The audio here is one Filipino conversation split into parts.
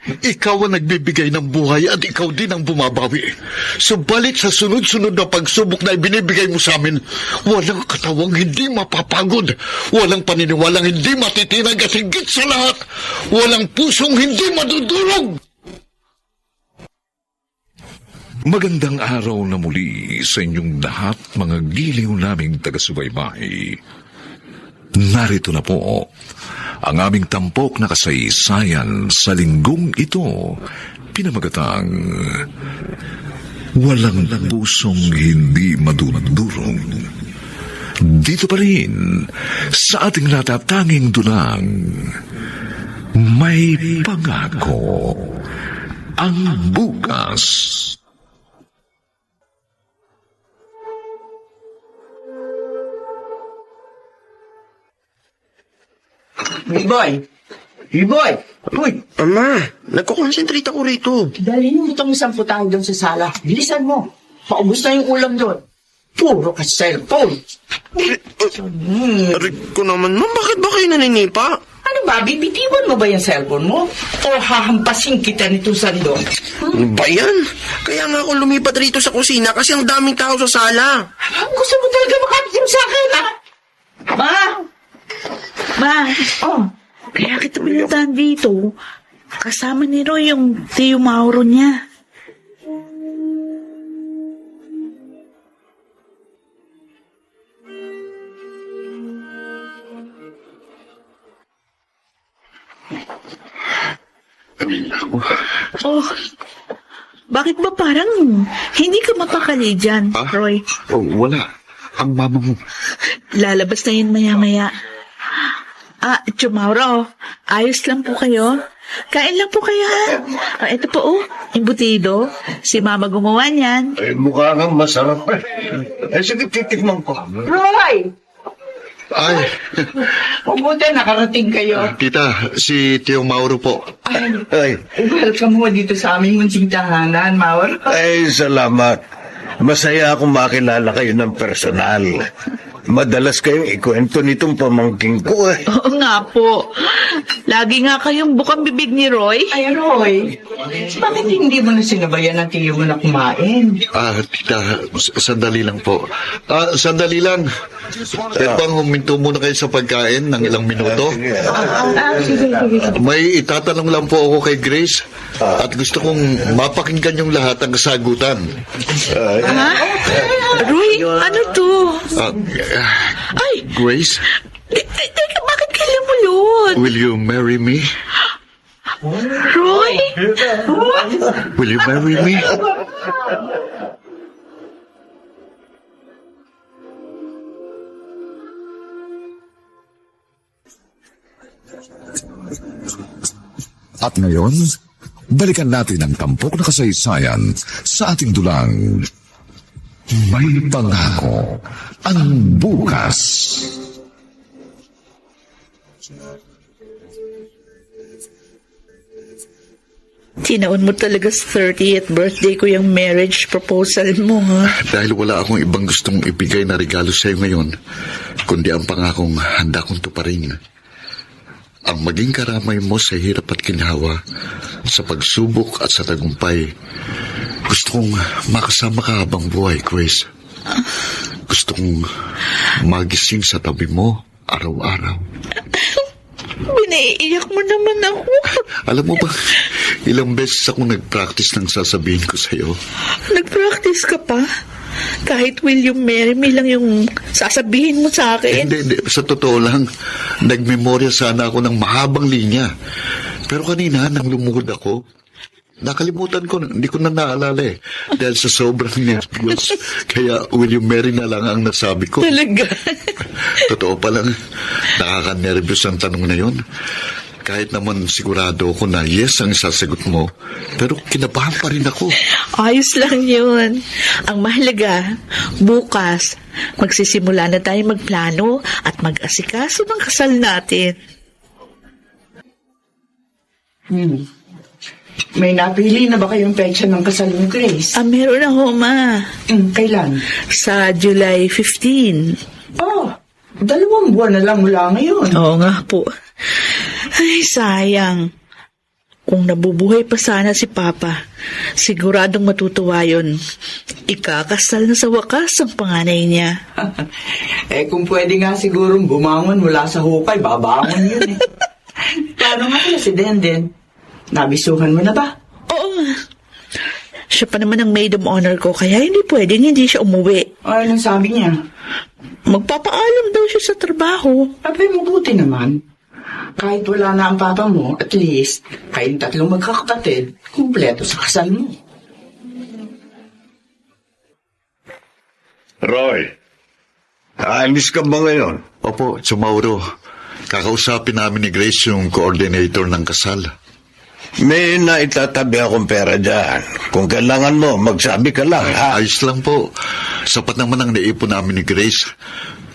Ikaw ang nagbibigay ng buhay at ikaw din ang bumabawi. Subalit sa sunod-sunod na pagsubok na ibinibigay mo sa amin, walang katawang hindi mapapagod, walang paniniwalang hindi matitinag at higit sa lahat, walang pusong hindi madudurog. Magandang araw na muli sa inyong lahat, mga giliw naming taga-subaybay. Narito na po ang aming tampok na kasaysayan sa linggong ito, pinamagatang Walang Pusong Hindi Madudurog. Dito pa rin sa ating natatanging dunang May Pangako ang Bukas. Boy! Boy! Uy! Ama, nagko-concentrate ako rito. Dalhin mo itong isang putang doon sa sala. Bilisan mo. Paubos na yung ulam doon. Puro ka cellphone. Aray ko naman, ma'am, bakit ba kayo naninipa? Ano ba, bibitiwan mo ba yung cellphone mo? O hahampasin kita nito sando? Ano ba yan? Kaya nga ako lumipat rito sa kusina kasi ang daming tao sa sala. Gusto mo talaga makapitim sa akin, ha? Ma! Ma, Oh, kaya kita pinuntahan dito. Kasama ni Roy yung Tio Mauro niya. Oh, bakit ba parang hindi ka mapakali dyan, Roy? Oh, wala. Ang mama mo. Lalabas na yun maya-maya. Tio Mauro, ayos lang po kayo? Kain lang po kayo, ha? Ito po, imbutido. Si Mama gumawa niyan. Mukha nga masarap eh. Sige, titikman ko. Roy! Ay, Mabuti nakarating kayo. tita, si Tio Mauro po. Ay, Welcome mo dito sa aming munting tahanan, Mauro. ay, salamat. Masaya akong makilala kayo ng personal. Madalas kayong ikwento nitong pamangking ko eh. Oo nga po. Lagi nga kayong bukang bibig ni Roy. Ay, Roy, bakit hindi mo na sinabayan ng tiyo mo na kumain? Tita, sandali lang po. Sandali lang. Bang huminto muna kayo sa pagkain ng ilang minuto? Sige. May itatanong lang po ako kay Grace at gusto kong mapakinggan yung lahat ng kasagutan. Ha? Roy, ano to? Ay, Grace, teka, bakit ka lumulod? will you marry me? Roy? Will you marry me? At ngayon, balikan natin ang tampok na kasaysayan sa ating dulang May Pangako ang Bukas. Tinaon mo talaga sa 30th birthday ko yung marriage proposal mo, ha? Dahil wala akong ibang gustong ibigay na regalo sa iyo ngayon, kundi ang pangakong handa kong tuparin. Ang maging karamay mo sa hirap at ginhawa, sa pagsubok at sa tagumpay. Gusto kong makasama ka habang buhay, Grace. Gusto kong magising sa tabi mo araw-araw. Binaiiyak mo naman ako. Alam mo ba, ilang beses akong nag-practice ng sasabihin ko sa iyo. Nag-practice ka pa? Kahit will you marry me lang yung sasabihin mo sa akin. Hindi. Sa totoo lang, nagmemorya sana ako ng mahabang linya. Pero kanina, nang lumuhod ako, nakalimutan ko, hindi ko na naalala eh. Dahil sa sobrang nervyos. Kaya, will you marry na lang ang nasabi ko. Talaga? Totoo pa lang, nakaka-nervyos ang tanong na yon. Kahit naman sigurado ako na yes ang sasagot mo, pero kinabahan pa rin ako. Ayos lang yun. Ang mahalaga, bukas, magsisimula na tayo magplano at mag-asikaso ng kasal natin. May napili na ba kayong petsa ng kasal ni Grace? Meron ako, Ma. Kailan? Sa July 15. Oh, 2 buwan na lang mula ngayon. Oo nga po. Ay, sayang. Kung nabubuhay pa sana si Papa, siguradong matutuwa yun. Ikakasal na sa wakas ang panganay niya. Kung pwede nga sigurong bumangon mula sa hukay, babangon yun eh. Paano nga pala si Denden? Nabisuhan mo na ba? Oo. Siya pa naman ang maid of honor ko, kaya hindi pwedeng hindi siya umuwi. Ay, anong sabi niya? Magpapaalam daw siya sa trabaho. Abay, mabuti naman. Kahit wala na ang papa mo, at least, kayong tatlong magkakapatid, kumpleto sa kasal mo. Roy, aalis ka ba ngayon? Opo, Chumauro. Kakausapin namin ni Grace yung coordinator ng kasal. May naitatabi akong pera dyan. Kung kailangan mo, magsabi ka lang, ha? Ayos lang po. Sapat naman ang naipon namin ni Grace.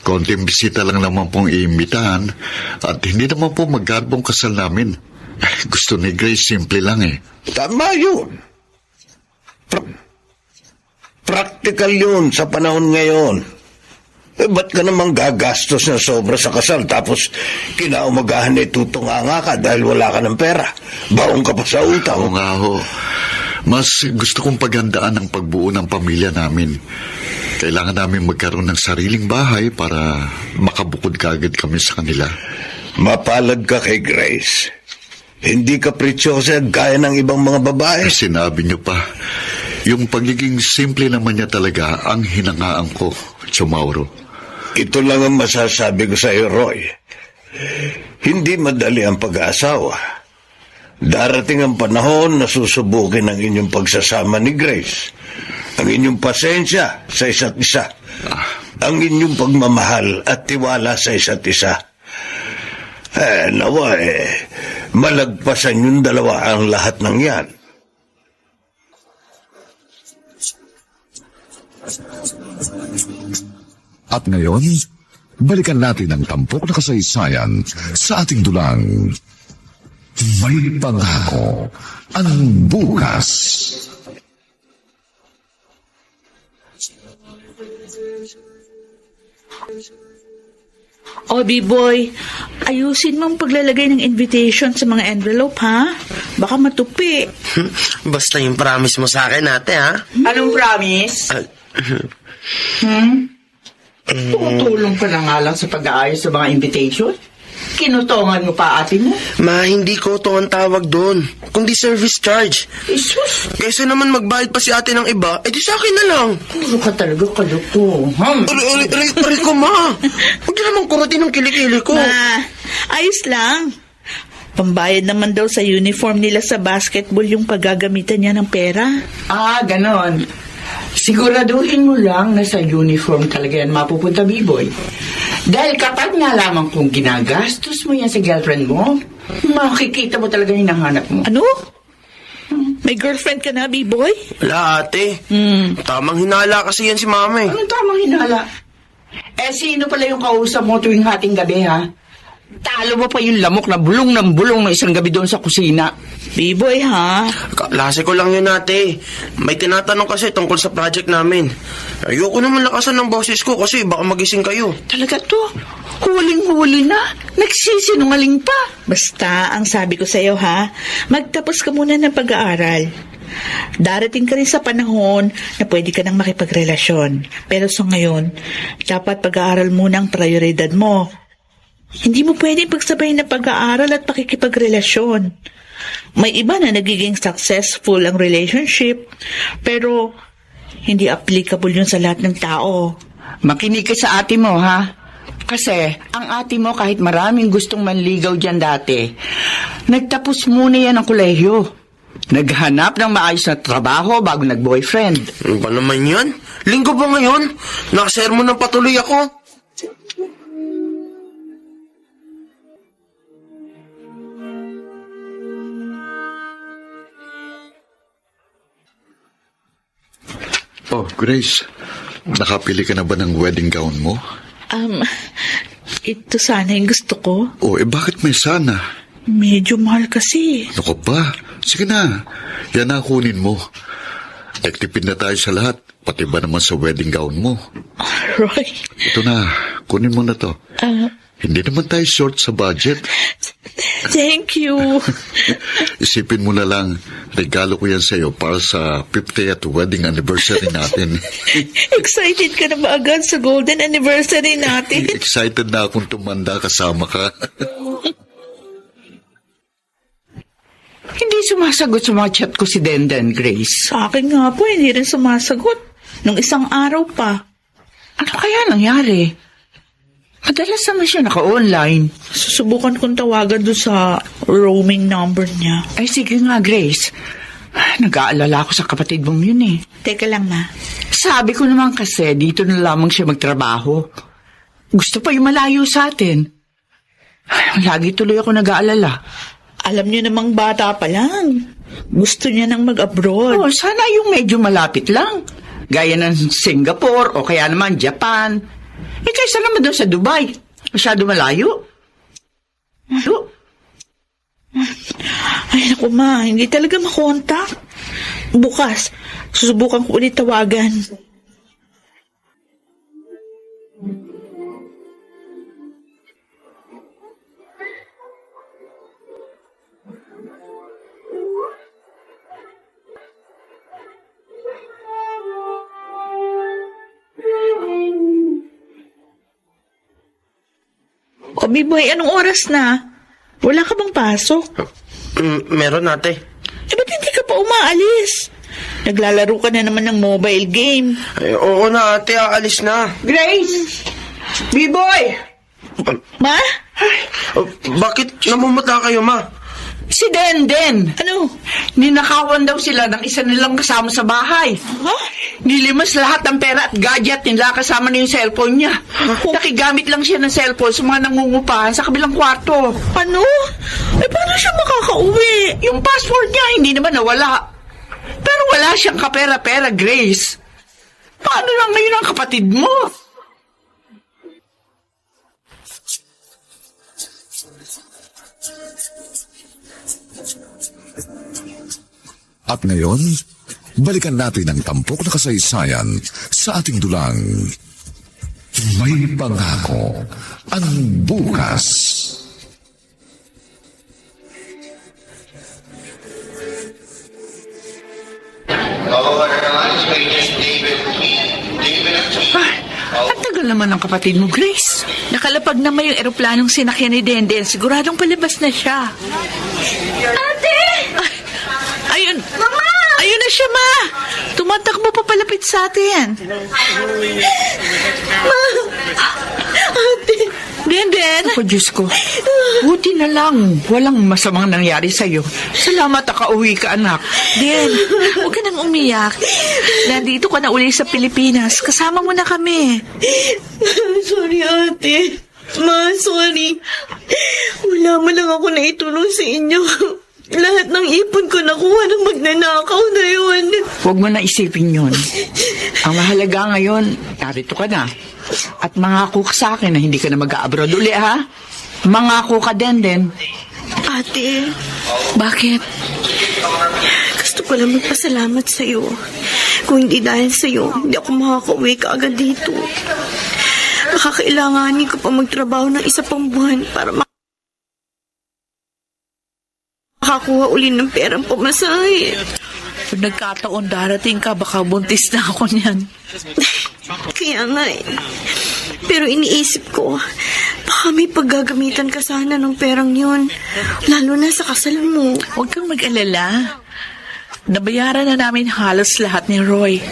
Konting bisita lang naman pong iimbitahan at hindi naman po magkarbong kasal namin. Gusto ni Grace simple lang eh. Tama yun. Practical yun sa panahon ngayon. Ba't ka naman gagastos na sobra sa kasal tapos kinaumagahan ay tutunganga ka dahil wala ka ng pera? Baong ka pa sa Oo utang. nga ho. Mas gusto kong paghandaan ang pagbuo ng pamilya namin. Kailangan namin magkaroon ng sariling bahay para makabukod kaagad kami sa kanila. Mapalad ka kay Grace. Hindi ka pretyosa gaya ng ibang mga babae. Sinabi niyo pa, yung pagiging simple naman niya talaga ang hinangaan ko, Chumauro. Ito lang ang masasabi ko sa iyo, Roy. Hindi madali ang pag-aasawa. Darating ang panahon na susubukin ang inyong pagsasama ni Grace. Ang inyong pasensya sa isa't isa. Ang inyong pagmamahal at tiwala sa isa't isa. Nawa malagpasan yung dalawa ang lahat ng yan. At ngayon, balikan natin ang tampok na kasaysayan sa ating dulang. May pangako ang bukas. O, B-boy, ayusin mo ang paglalagay ng invitation sa mga envelope, ha? Baka matupi. Basta yung promise mo sa akin, ate, ha? Anong promise? Tumutulong ka na nga lang sa pag-aayos sa mga invitation? Kinutongan mo pa ate mo? Ma, hindi ko ito ang tawag doon, kundi service charge. Isus! Kaysa naman magbayad pa si ate ng iba, edi sa akin na lang. Puro ka talaga kaluto. Aray ko, ma. Huwag niyo naman kurutin ang kilikili ko. Ma, ayos lang. Pambayad naman daw sa uniform nila sa basketball yung paggagamitan niya ng pera. Ganon. Siguraduhin mo lang na sa uniform talaga yan mapupunta, B-boy. Dahil kapag nalaman kong ginagastos mo yan sa girlfriend mo, makikita mo talaga yung nahanap mo. Ano? May girlfriend ka na, B-boy? Wala, ate. Tamang hinala kasi yan si mama eh. Anong tamang hinala? Sino pala yung kausap mo tuwing hating gabi, ha? Talo mo pa yung lamok na bulong ng bulong ng isang gabi doon sa kusina. B-boy, ha? Klase ko lang yun, ate. May tinatanong kasi tungkol sa project namin. Ayoko naman lakasan ng boses ko kasi baka magising kayo. Talaga to? Huling-huli na? Nagsisinungaling pa? Basta, ang sabi ko sa'yo, ha? Magtapos ka muna ng pag-aaral. Darating ka rin sa panahon na pwede ka nang makipagrelasyon. Pero sa ngayon, dapat pag-aaral muna ang prioridad mo. Hindi mo pwede pagsabay na pag-aaral at pakikipagrelasyon. May iba na nagiging successful ang relationship, pero hindi applicable yun sa lahat ng tao. Makinig ka sa ate mo, ha? Kasi, ang ate mo kahit maraming gustong manligaw dyan dati, nagtapos muna yan ng kolehiyo. Naghanap ng maayos na trabaho bago nag-boyfriend. Ano ba naman yan? Linggo ba ngayon? Nakasermon ng patuloy ako. Oh, Grace, nakapili ka na ba ng wedding gown mo? Ito sana yung gusto ko. Oh, bakit may sana? Medyo mahal kasi. Naku pa, sige na, yan na kunin mo. Nagtipid na tayo sa lahat, pati ba naman sa wedding gown mo? Roy, Ito na, kunin mo na to. Hindi naman tayo short sa budget. Thank you. Isipin mo na lang, regalo ko yan sa'yo para sa 50th wedding anniversary natin. Excited ka na ba agad sa golden anniversary natin? Excited na akong tumanda kasama ka. Hindi sumasagot sa mga chat ko si Denden, Grace. Sa akin nga po, hindi rin sumasagot. Nung isang araw pa. Ano kaya nangyari? Madalas naman siya naka-online. Susubukan kong tawagan doon sa roaming number niya. Ay, sige nga, Grace. Nag-aalala ako sa kapatid mong yun eh. Teka lang, ma. Sabi ko naman kasi, dito na lamang siya magtrabaho. Gusto pa yung malayo sa atin. Ay, lagi tuloy ako nag-aalala. Alam niyo namang bata pa lang. Gusto niya nang mag-abroad. Oh, sana yung medyo malapit lang. Gaya ng Singapore o kaya naman Japan. Eh, kaysa naman doon sa Dubai. Masyado malayo. Ay, naku ma, hindi talaga makontak. Bukas, susubukan ko ulit tawagan. O, Biboy, anong oras na? Wala ka bang pasok? Meron ate. Eh, ba't hindi ka pa umaalis? Naglalaro ka na naman ng mobile game. Ay, oo na ate, aalis na. Grace! B-boy! Ma? Bakit namumutla kayo, ma? Si Denden! Ano? Ninakawan daw sila ng isa nilang kasama sa bahay. Ha? Nilimas lahat ng pera at gadget nila kasama na yung cellphone niya. Nakigamit lang siya ng cellphone sa mga nangungupahan sa kabilang kwarto. Ano? Eh, paano siya makakauwi? Yung passport niya hindi naman nawala. Pero wala siyang kapera-pera, Grace. Paano lang ngayon ang kapatid mo? At ngayon, balikan natin ang tampok na kasaysayan sa ating dulang. May pangako ang bukas. Ang tagal naman ng kapatid mo, Grace. Nakalapag naman yung eroplanong sinakyan ni Denden. Siguradong palabas na siya. Ate! Ayun! Mama! Ayun na siya, ma! Tumatakbo pa palapit sa atin. Ate! Denden! Ako, Diyos ko. Buti na lang. Walang masamang nangyari sa'yo. Salamat nakauwi ka, anak. Den, huwag ka nang umiyak. Nandito ka na uli sa Pilipinas. Kasama mo na kami. Sorry, ate. Ma, sorry. Wala man lang ako naitulong sa inyo. Lahat ng ipon ko nakuha ng magnanakaw na yun. Huwag mo na isipin yun. Ang mahalaga ngayon, narito ka na. At mangako ka sa akin na hindi ka na mag-abroad uli, ha? Mangako ka din. Ate, Bakit? gusto ko lang magpasalamat sa'yo. Kung hindi dahil sa'yo, hindi ako makakauwi ka agad dito. Makakailanganin ko pa magtrabaho ng isa pang buwan para makakuha uli ng perang pamasahe. Kung nagkataon darating ka, baka buntis na ako niyan. Kaya nga eh. Pero iniisip ko, baka may paggagamitan ka sana ng perang yun. Lalo na sa kasalan mo. Huwag kang mag-alala. Nabayaran na namin halos lahat ni Roy.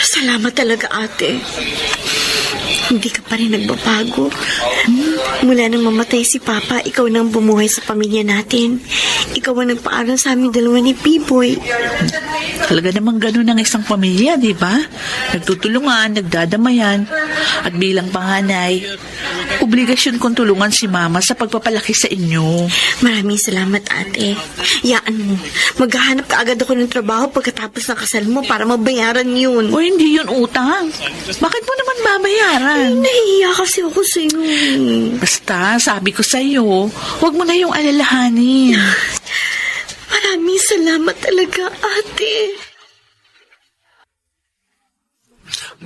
Salamat talaga, ate. Hindi ka pa rin nagbabago. Mula nang mamatay si Papa, ikaw nang bumuhay sa pamilya natin. Ikaw ang nagpaaral sa aming dalawa ni P-Boy. Talaga namang ganun ang isang pamilya, di ba? Nagtutulungan, nagdadamayan, at bilang panganay, obligasyon kong tulungan si Mama sa pagpapalaki sa inyo. Maraming salamat, ate. Yaan mo, maghahanap ka agad ako ng trabaho pagkatapos ng kasal mo para mabayaran yun. O hindi yun utang. Bakit mo naman babayaran? Nahihiya kasi ako sa'yo. Basta, sabi ko sa'yo, huwag mo na yung alalahanin. Maraming salamat talaga, ate.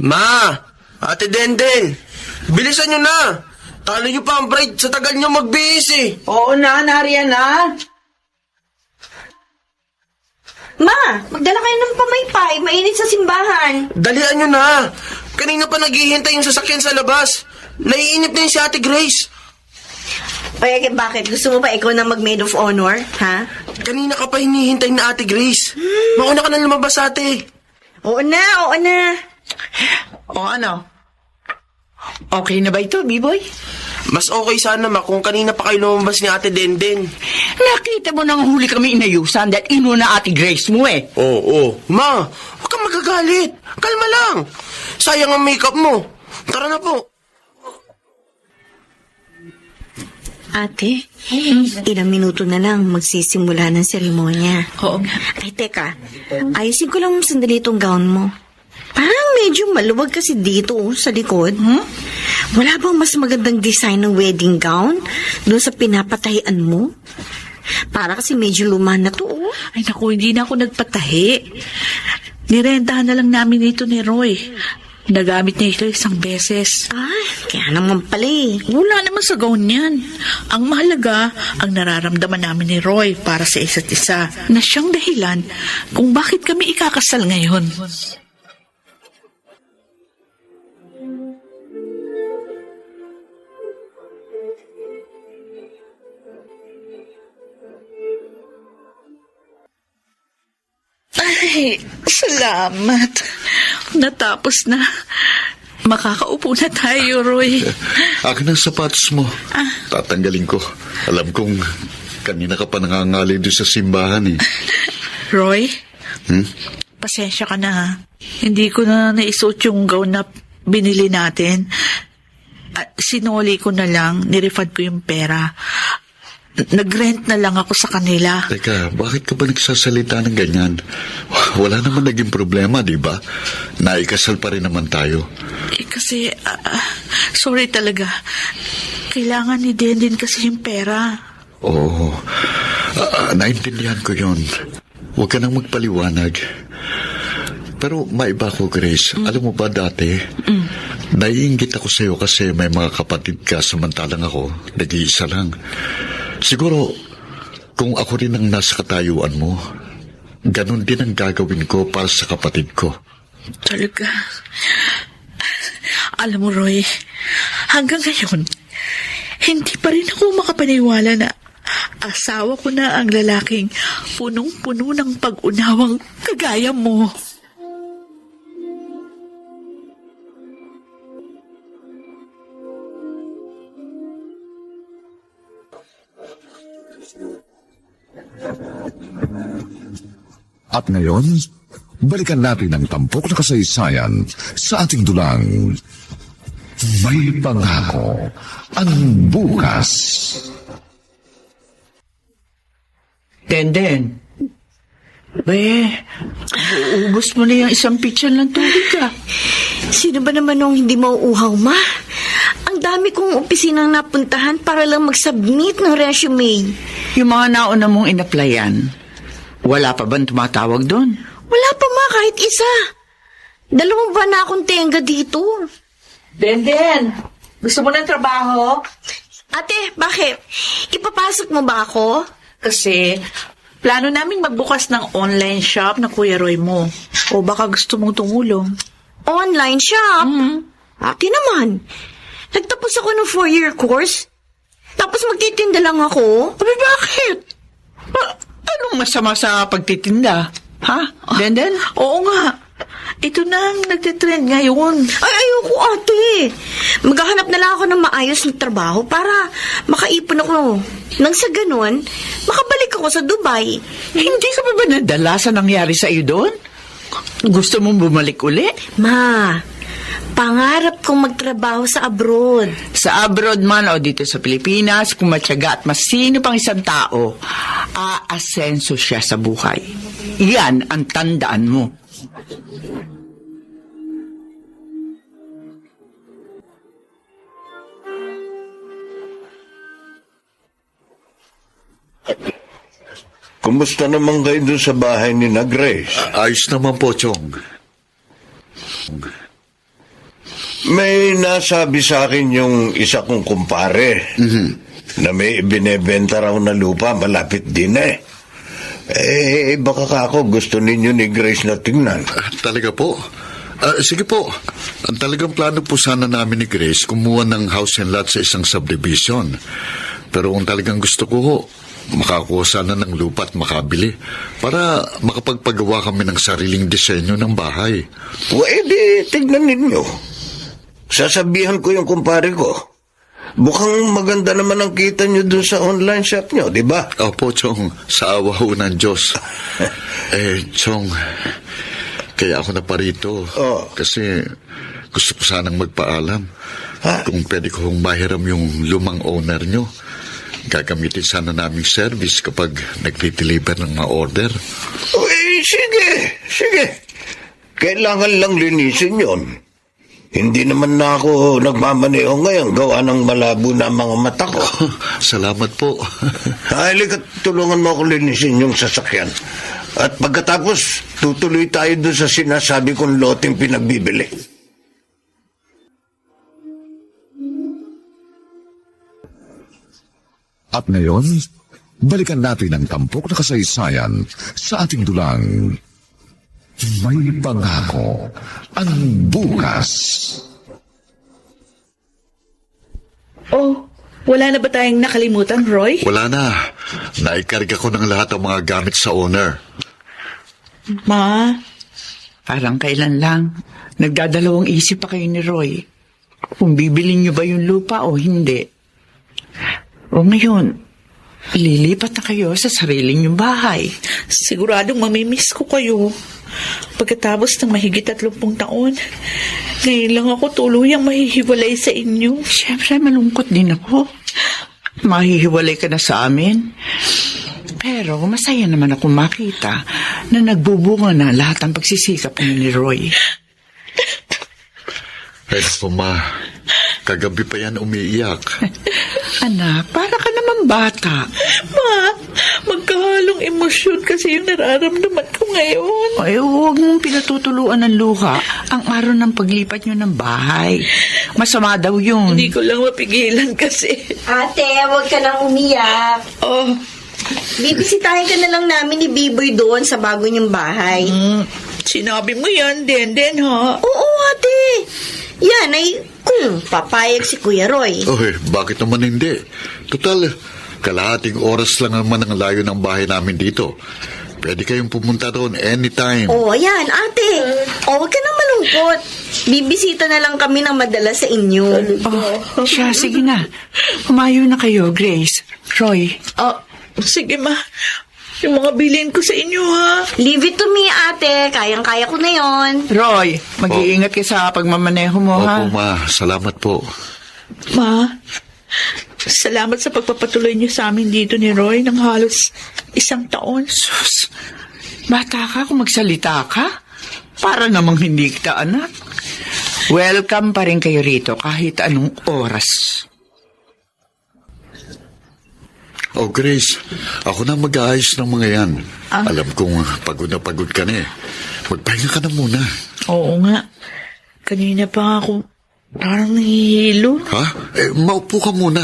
Ma! Ate Denden! Bilisan nyo na! Talo niyo pa ang bride sa tagal niyo magbihis eh. Oo na, nariyan na. Ma, magdala kayo ng pamaypay. Mainit sa simbahan. Dalian niyo na. Kanina pa naghihintay yung sasakyan sa labas. Naiinip na yun si Ate Grace. Ay, bakit? Gusto mo ba ikaw na mag-maid of honor? Ha? Kanina ka pa hinihintay na Ate Grace. Mauna ka na lumabas, ate. Oo na, oo na. O ano? Okay na ba ito, B-boy? Mas okay sana, ma, kung kanina pa kayo lumabas ni Ate Denden. Nakita mo nang huli kami inayusan dahil inuna Ate Grace mo eh. Oo. Ma, huwag kang magagalit. Kalma lang. Sayang ang makeup mo. Tara na po. Ate, ilang minuto na lang magsisimula ng seremonya. Oo nga. Ay, teka. Ayusin ko lang sandali itong gown mo. Parang medyo maluwag kasi dito sa likod. Wala bang mas magandang design ng wedding gown doon sa pinapatahian mo? Para kasi medyo luma na to. Ay naku, hindi na ako nagpatahi. Nirentahan na lang namin ito ni Roy. Nagamit niya ito isang beses. Ay, kaya naman pala eh. Wala naman sa gown yan. Ang mahalaga, ang nararamdaman namin ni Roy para sa isa't isa na siyang dahilan kung bakit kami ikakasal ngayon. Ay, salamat. Natapos na. Makakaupo na tayo, Roy. Akin ang sapatos mo. Tatanggalin ko. Alam kong kanina ka pa nangangali doon sa simbahan eh. Roy, pasensya ka na ha. Hindi ko na naisuot yung gown na binili natin. Sinoli ko na lang, nirefund ko yung pera. Nag-rent na lang ako sa kanila. Teka, bakit ka ba nagsasalita ng ganyan? Wala naman naging problema, di ba? Naikasal pa rin naman tayo. Kasi, sorry talaga. Kailangan ni Denden kasi yung pera. Oo, naintindihan ko yon. Huwag ka nang magpaliwanag. Pero maiba ko, Grace. Alam mo ba dati, naiinggit ako sa'yo kasi may mga kapatid ka samantalang ako, nag-iisa lang. Siguro, kung ako rin ang nasa katayuan mo, ganun din ang gagawin ko para sa kapatid ko. Talaga. Alam mo, Roy, hanggang ngayon, hindi pa rin ako makapaniwala na asawa ko na ang lalaking punong-puno ng pag-unawang kagaya mo. At ngayon, balikan natin ang tampok na kasaysayan sa ating dulang May Pangako ang Bukas. Denden. Ubus mo na yung isang pitsan ng tubig ka. Sino ba naman nung hindi mauuhaw, ma? Ang dami kong opisinang napuntahan para lang mag-submit ng resume. Yung mga nauna mong inaplayan, wala pa bang tumatawag doon? Wala pa, ma, kahit isa. 2 buwan na akong tenga dito. Denden, gusto mo ng trabaho? Ate, bakit? Ipapasok mo ba ako? Kasi, plano namin magbukas ng online shop na Kuya Roy mo. O baka gusto mong tumulong. Online shop? Ate naman. Nagtapos ako ng 4-year course. Tapos magtitinda lang ako. Abi, bakit? Anong masama sa pagtitinda? Ha? Denden? Oo nga. Ito na ang nagtitrend ngayon. Ay, ayoko, ate. Maghahanap na lang ako ng maayos na trabaho para makaipon ako. Nang sa ganun, makabalik ako sa Dubai. Hindi ka pa ba nadala sa nangyari sa iyo doon? Gusto mong bumalik uli? Ma, pangarap kong magtrabaho sa abroad. Sa abroad man o dito sa Pilipinas, kung matyaga at masino pang isang tao, aasenso siya sa buhay. Iyan ang tandaan mo. Kumusta naman kayo doon sa bahay ni na Grace? Ayos naman po, Chong. May nasabi sa akin yung isa kong kumpare na may binebenta raw na lupa malapit din eh. Baka kako gusto ninyo ni Grace na tingnan. Talaga po? Sige po. Ang talagang plano po sana namin ni Grace, kumuha ng house and lot sa isang subdivision. Pero kung talagang gusto ko ho, makakuha sana ng lupa at makabili para makapagpagawa kami ng sariling disenyo ng bahay. Di tignan ninyo. Sasabihan ko yung kumpare ko. Mukhang maganda naman ang kita nyo dun sa online shop nyo, di ba? Opo, Chong. Sa awa ho ng Diyos. Chong, kaya ako na parito. Oh. Kasi gusto ko sanang magpaalam. Ha? Kung pwede ko hong mahiram yung lumang owner nyo. Gagamitin sana naming service kapag nagtitiliber ng mga order. Sige. Kailangan lang linisin yon. Hindi naman na ako nagmamaneho ngayon gawa ng malabo na mga mata ko. Salamat po. Halika, tulungan mo ako linisin yung sasakyan. At pagkatapos, tutuloy tayo dun sa sinasabi kong loteng pinagbibili. At ngayon, balikan natin ang tampok na kasaysayan sa ating dulang. May pangako ang bukas. Oh, wala na ba tayong nakalimutan, Roy? Wala na. Naikarga ko ng lahat ng mga gamit sa owner. Ma, Parang kailan lang. Nagdadalawang isip pa kayo ni Roy. Kung bibilin niyo ba yung lupa o hindi. O ngayon, lilipat na kayo sa sarili niyong bahay. siguradong mamimiss ko kayo. Pagkatapos ng mahigit 30 taon, ngayon lang ako tuluyang mahihiwalay sa inyo. Siyempre, malungkot din ako. Mahihiwalay ka na sa amin. Pero masaya naman ako makita na nagbubunga na lahat ng pagsisikap niyo ni Roy. Ay, naku, Ma. Kagabi pa yan umiiyak. Anak, para ka naman bata. Ma, magkahalong emosyon kasi yung nararamdaman ko ngayon. Ay, huwag mong pinatutuluan ng luha ang araw ng paglipat niyo ng bahay. Masama daw yun. Hindi ko lang mapigilan kasi. Ate, huwag ka nang umiyak. Oh, Bibisitahin ka na lang namin ni Biboy doon sa bago niyong bahay. sinabi mo yan, Den, ha? Oo, ate. Yan ay kung papayag si Kuya Roy. Oy, bakit naman hindi? Total, kalahating oras lang naman ang layo ng bahay namin dito. Pwede kayong pumunta doon anytime. Oo, yan, ate. O, huwag ka nang malungkot. Bibisita na lang kami ng madalas sa inyo. Oh, siya, sige na. Humayo na kayo, Grace. Roy. Sige, ma. Yung mga bilhin ko sa inyo, ha? Leave it to me, ate. Kayang-kaya ko na yon. Roy, mag-iingat ka sa pagmamaneho mo, ha? Opo, Ma. Salamat po. Ma, salamat sa pagpapatuloy niyo sa amin dito ni Roy ng halos 1 taon. Sus, bata ka kung magsalita ka? Para namang hindi kita anak. Welcome pa rin kayo rito kahit anong oras. Oh, Grace, ako na mag-aayos ng mga yan. Alam kong pagod ka na eh. Magpahinga ka na muna. Oo nga. Kanina pa ako parang nahihilo. Ha? Maupo ka muna.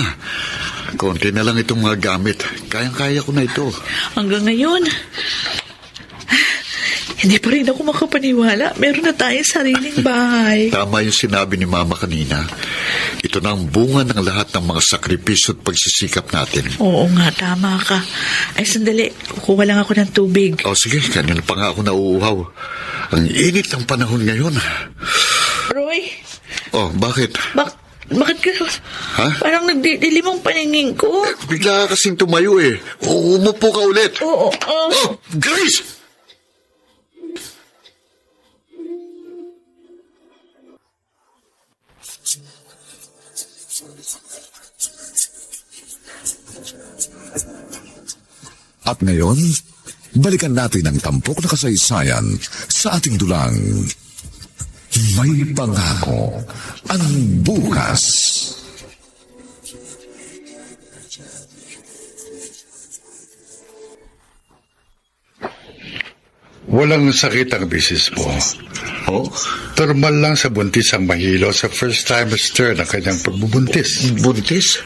Konti na lang itong mga gamit. Kayang-kaya ko na ito. Hanggang ngayon, hindi pa rin ako makapaniwala. Meron na tayong sariling bahay. Tama yung sinabi ni Mama kanina. Ito na ang bunga ng lahat ng mga sakripisyo at pagsisikap natin. Oo nga, tama ka. Ay, sandali. Kukuha lang ako ng tubig. O sige, kanina pa nga ako nauuhaw. Ang init ng panahon ngayon. Roy, Oh, bakit? bakit ka? Ha? Parang nagdidilim ang paningin ko. Bigla kasing tumayo eh. Umupo ka ulit. Oo. Oh, Grace! At ngayon, balikan natin ang tampok na kasaysayan sa ating dulang. May pangako ang bukas. Walang sakit ang bisis mo. Oh, Normal lang sa buntis ang mahilo sa first trimester ng kanyang pagbubuntis. buntis?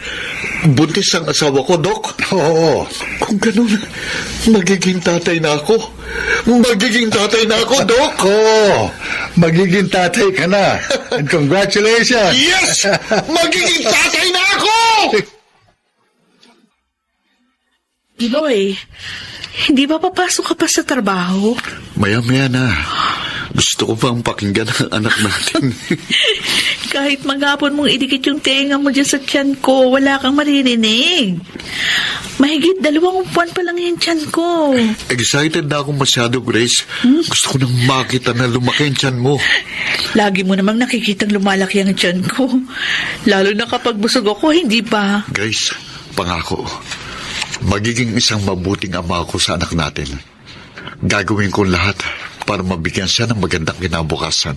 Buntis ang asawa ko, Dok? Oo. Kung ganun, magiging tatay na ako. Magiging tatay na ako, Dok! Oo. Magiging tatay ka na. And congratulations! Yes! Magiging tatay na ako! Boy, hindi ba papasok ka pa sa trabaho? Maya-maya na. Gusto ko pang pakinggan ang anak natin. Kahit maghapon mong idikit yung tenga mo dyan sa tiyan ko, wala kang maririnig. Mahigit 2 buwan pa lang yung tiyan ko. Excited na ako masyado, Grace. Gusto ko nang makita na lumaki ang tiyan mo. Lagi mo namang nakikitang lumalaki ang tiyan ko. Lalo na kapag busog ako, hindi ba? Grace, pangako. Magiging isang mabuting ama ako sa anak natin. Gagawin ko lahat para mabigyan siya ng magandang kinabukasan.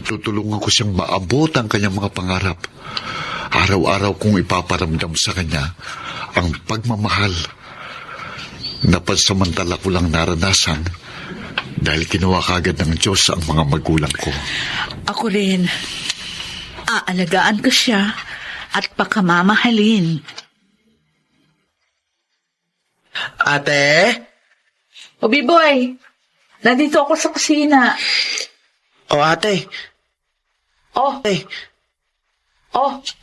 Tutulungan ko siyang maabot ang kanyang mga pangarap. Araw-araw kong ipaparamdam sa kanya ang pagmamahal na pansamantala ko lang naranasan dahil ginawa kagad ng Diyos ang mga magulang ko. Ako rin. Aalagaan ko siya at pakamamahalin. Ate? O, B-boy, nandito ako sa kusina. O ate? Oh, Eh,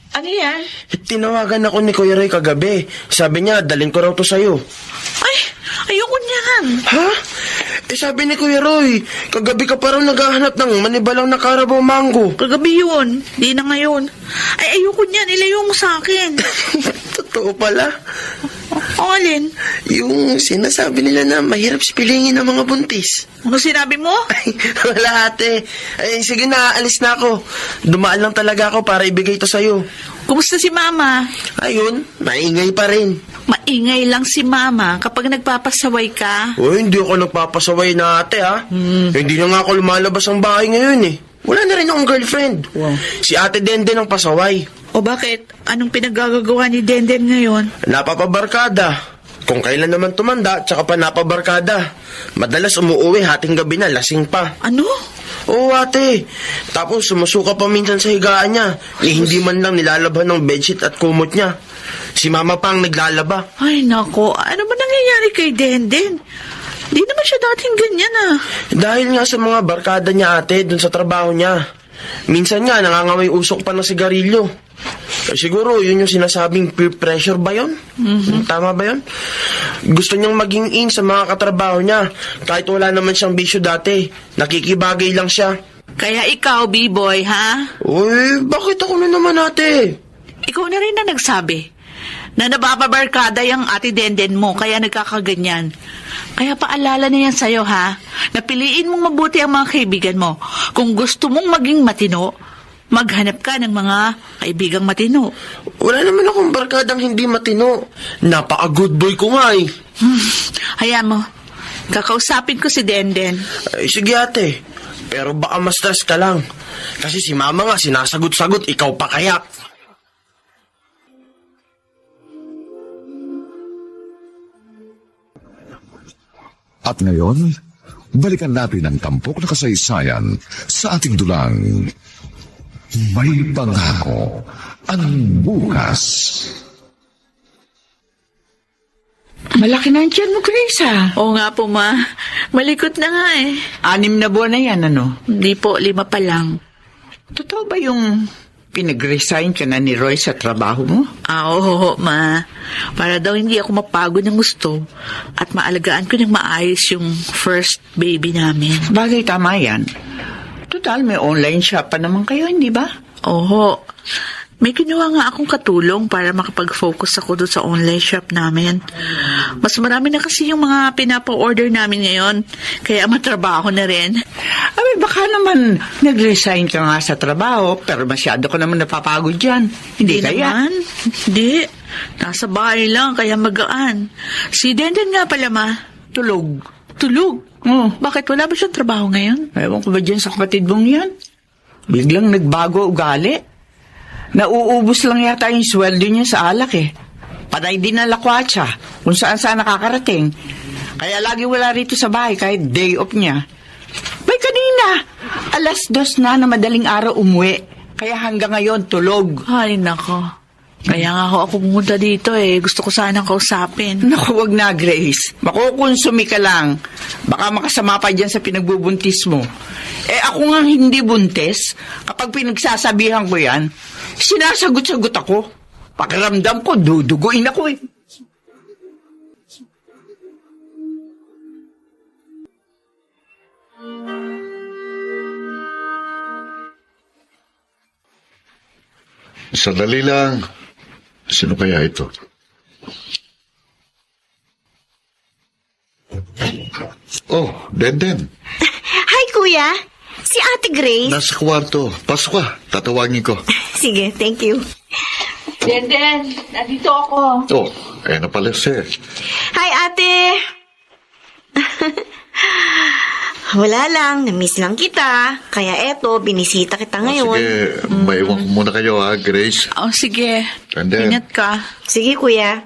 ano yan? tinawagan ako ni Kuya Roy kagabi. Sabi niya, dalhin ko raw to sa'yo. Ay, ayoko niyan. Ha? Sabi ni Kuya Roy, kagabi ka pa raw naghahanap ng manibalang na Carabao mango. Kagabi yun, di na ngayon. Ay, ayoko niyan, ilayo mo sa akin. Totoo pala. O, alin? Yung sinasabi nila na mahirap spilingin ng mga buntis. Ano sinabi mo? Ay, wala ate. Ay, sige na, alis na ako. Dumaan lang talaga ako para ibigay to sa'yo. Kumusta si Mama? Ayun, maingay pa rin. Maingay lang si Mama kapag nagpapasaway ka. O, hindi ako nagpapasaway na ate ha. Hindi na nga ako lumalabas ang bahay ngayon eh. Wala na rin akong girlfriend. Si ate Denden ang pasaway. O bakit? Anong pinaggagawa ni Denden ngayon? Napapabarkada. Kung kailan naman tumanda, tsaka pa napabarkada. Madalas umuwi hating gabi na, lasing pa. Ano? Oo ate. Tapos sumusuka pa minsan sa higaan niya. Hindi man lang nilalabhan ng bedsheet at kumot niya. Si mama pa ang naglalaba. Ay, nako. Ano ba nangyayari kay Denden? Di naman siya dating ganyan ah. Dahil nga sa mga barkada niya ate dun sa trabaho niya. Minsan nga nangangamay usok pa ng sigarilyo. Siguro yun yung sinasabing peer pressure ba yun? Tama ba yun? Gusto niyang maging in sa mga katrabaho niya. Kahit wala naman siyang bisyo dati. Nakikibagay lang siya. Kaya ikaw, B-boy, ha? Uy, bakit ako na naman ate? Ikaw na rin na nagsabi na nabababarkada yung ate Denden mo, kaya nagkakaganyan. Kaya paalala na yan sa'yo, ha? Napiliin mong mabuti ang mga kaibigan mo. Kung gusto mong maging matino, maghanap ka ng mga kaibigang matino. Wala naman akong barkadang hindi matino. Napaka-good boy ko nga eh. Hayaan mo, kakausapin ko si Denden. Ay, sige ate. Pero baka ma-stress ka lang. Kasi si mama nga sinasagot-sagot, ikaw pa kaya. At ngayon, balikan natin ang tampok na kasaysayan sa ating dulang May Pangako ang Bukas. Malaki na ang tiyan mo, Grace, ha? Oo nga po, Ma. Malikot na nga eh. 6 na buwan na yan, ano? Hindi po, 5 pa lang. Totoo ba yung pinag-resign ka na ni Roy sa trabaho mo? Oo, Ma. Para daw hindi ako mapagod ng gusto at maalagaan ko ng maayos yung first baby namin. Bagay, tama yan. Total, may online shop pa naman kayo, hindi ba? Oo. May kinuha nga akong katulong para makapag-focus ako doon sa online shop namin. Mas marami na kasi yung mga pinapa-order namin ngayon, kaya matrabaho na rin. Abi, baka naman nag-resign ka nga sa trabaho, pero masyado ka naman napapagod dyan. Hindi kaya? Naman. Hindi. Nasa bahay lang, kaya magaan. Si Denden nga pala, Ma. Tulog. Tulog. Oh. Bakit wala ba siyang trabaho ngayon? Ewan ko ba dyan sa kapatid mong yan? Biglang nagbago ugali. Nauubos lang yata yung sweldo niya sa alak eh. Panay din ang lakwatsa kung saan nakakarating. Kaya lagi wala rito sa bahay kahit day off niya. May kanina na. 2:00 na madaling araw umuwi. Kaya hanggang ngayon tulog. Ay, nako. Kaya nga ako pumunta dito eh. Gusto ko sanang kausapin. Naku, wag na, Grace. Makukonsumi ka lang. Baka makasama pa dyan sa pinagbubuntis mo. Ako nga hindi buntis. Kapag pinagsasabihan ko yan, sinasagot-sagot ako. Pakiramdam ko, duduguin ako eh. Sandali lang. Sino kaya ito? Oh, Denden. Hi, Kuya. Si Ate Grace. Nasa kwarto. Pasok ka. Tatawagin ko. Sige, thank you. Denden, nandito ako. Oh, na pala siya. Hi, Ate. Wala lang, namiss lang kita. Kaya eto, binisita kita ngayon. Sige, maiwan ko muna kayo ha, Grace. Oh, sige. And then? Ingat ka. Sige, Kuya.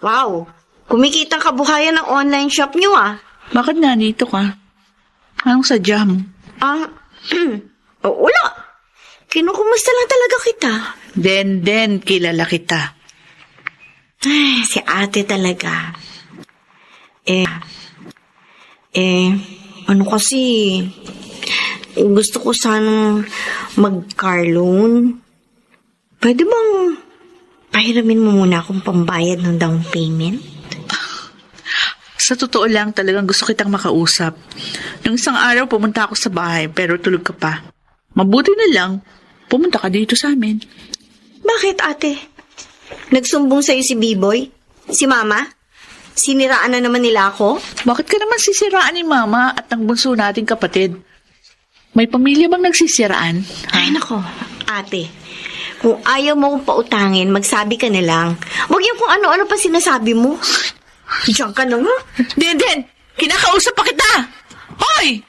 Wow, kumikita ang kabuhayan ng online shop niyo ah. Bakit nandito ka? Anong sadya mo? Wala. Kinukumusta lang talaga kita. Denden, kilala kita. Ay, si ate talaga. Ano kasi, gusto ko sanang mag-car loan. Pwede bang pahiramin mo muna akong pambayad ng down payment? Sa totoo lang, talagang gusto kitang makausap. Nung isang araw, pumunta ako sa bahay, pero tulog ka pa. Mabuti na lang, pumunta ka dito sa amin. Bakit, ate? Nagsumbong sa'yo si B-Boy? Si Mama? Siniraan na naman nila ako? Bakit ka naman sisiraan ni Mama at ng bunso nating kapatid? May pamilya bang nagsisiraan? Ay, nako, ate. Kung ayaw mo kong pautangin, magsabi ka na lang. Huwag yung kung ano-ano pa sinasabi mo. Diyan ka na nga. Denden, kinakausap pa kita! Hoy!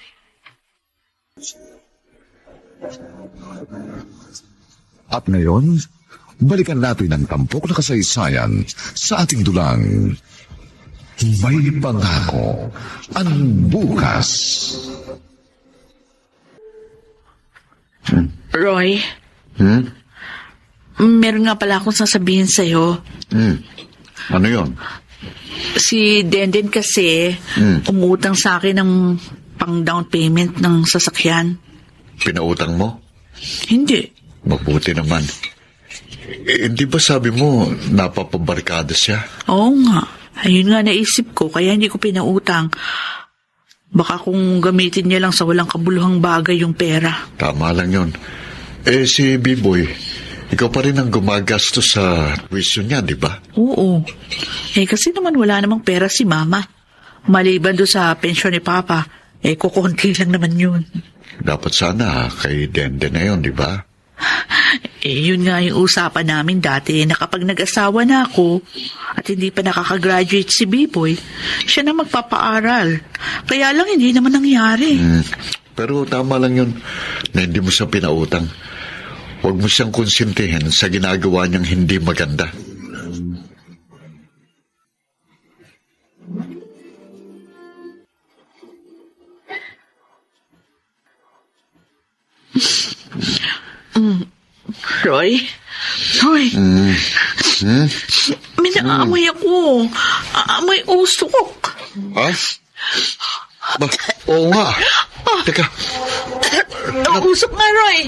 At ngayon, balikan natin ang tampok na kasaysayan sa ating dulang. May pangako ang bukas. Roy, meron nga pala akong sasabihin sa'yo. Ano yon? Si Denden kasi umutang sa akin ng pang-down payment ng sasakyan. Pinautang mo? Hindi. Mabuti naman. Hindi ba sabi mo napapabarkada siya? Oo nga. Ayun nga naisip ko, kaya hindi ko pinautang. Baka kung gamitin niya lang sa walang kabuluhang bagay yung pera. Tama lang yon. Si B-Boy, ikaw pa rin ang gumagastos sa tuition niya, di ba? Oo. Kasi naman wala namang pera si Mama. Maliban doon sa pensyon ni Papa, kukunti lang naman yun. Dapat sana kay Denden na yun, di ba? Yun nga yung usapan namin dati na kapag nag-asawa na ako at hindi pa nakakagraduate si B-Boy, siya na magpapaaral. Kaya lang hindi naman nangyari. Pero tama lang yun na hindi mo siya pinautang. Huwag mo siyang konsintihin sa ginagawa niyang hindi maganda. Roy? Roy? May naamoy ako. Amoy usok. Ha? Oo nga. Teka. Usok nga, Roy.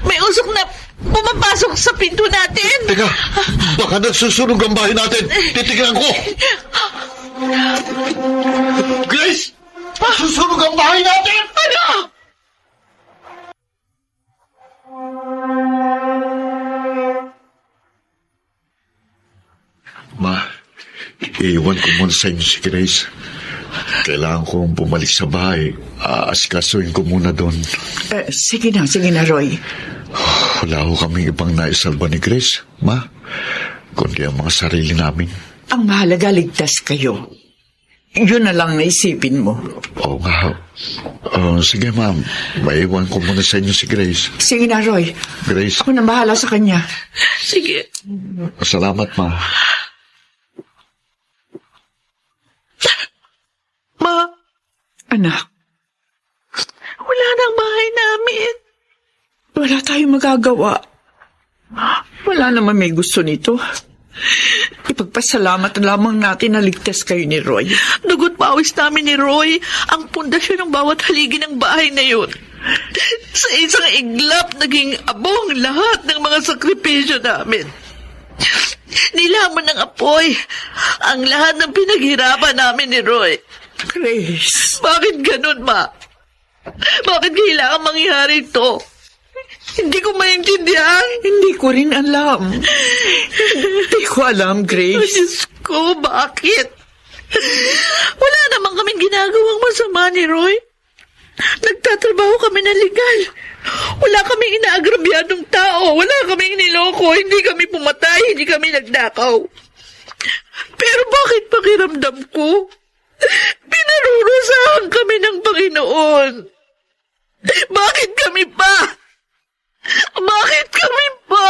May usok na pumapasok sa pinto natin. Teka. Baka nagsusunog ang bahay natin. Titignan ko. Grace! Susunog ang bahay natin! Ano? Ma, iiwan ko muna sa inyo si Grace. Kailangan kong bumalik sa bahay. Aasikasuhin ko muna doon. Sige na, Roy. Wala ho kaming ibang naisalba ni Grace, Ma. Kundi ang mga sarili namin. Ang mahalaga, ligtas kayo. Yun na lang naisipin mo. Oo nga ho. Sige, ma'am. Maiwan ko muna sa inyo si Grace. Sige na, Roy. Grace, Ako na bahala sa kanya. Sige. salamat, Ma. Ma, Anak, wala tayong magagawa? Wala naman may gusto nito. Ipagpasalamat lamang natin na ligtas kayo ni Roy. Dugot pawis namin ni Roy ang pundasyon ng bawat haligi ng bahay na yun. Sa isang iglap, naging abong lahat ng mga sakripisyo namin. Nilaman ng apoy ang lahat ng pinaghirapan namin ni Roy. Grace, Bakit ganun, Ma? Bakit kailangan mangyari ito? Hindi ko maintindihan. hindi ko rin alam. Hindi ko alam, Grace. Diyos ko, bakit? Wala naman kaming ginagawang masama ni Roy. Nagtatrabaho kami na legal. Wala kaming inaagrabyadong tao. Wala kaming niloko. Hindi kami pumatay. Hindi kami nagdakaw. Pero bakit pakiramdam ko? Pinarurusahan kami ng Panginoon. Bakit kami pa? Bakit kami pa?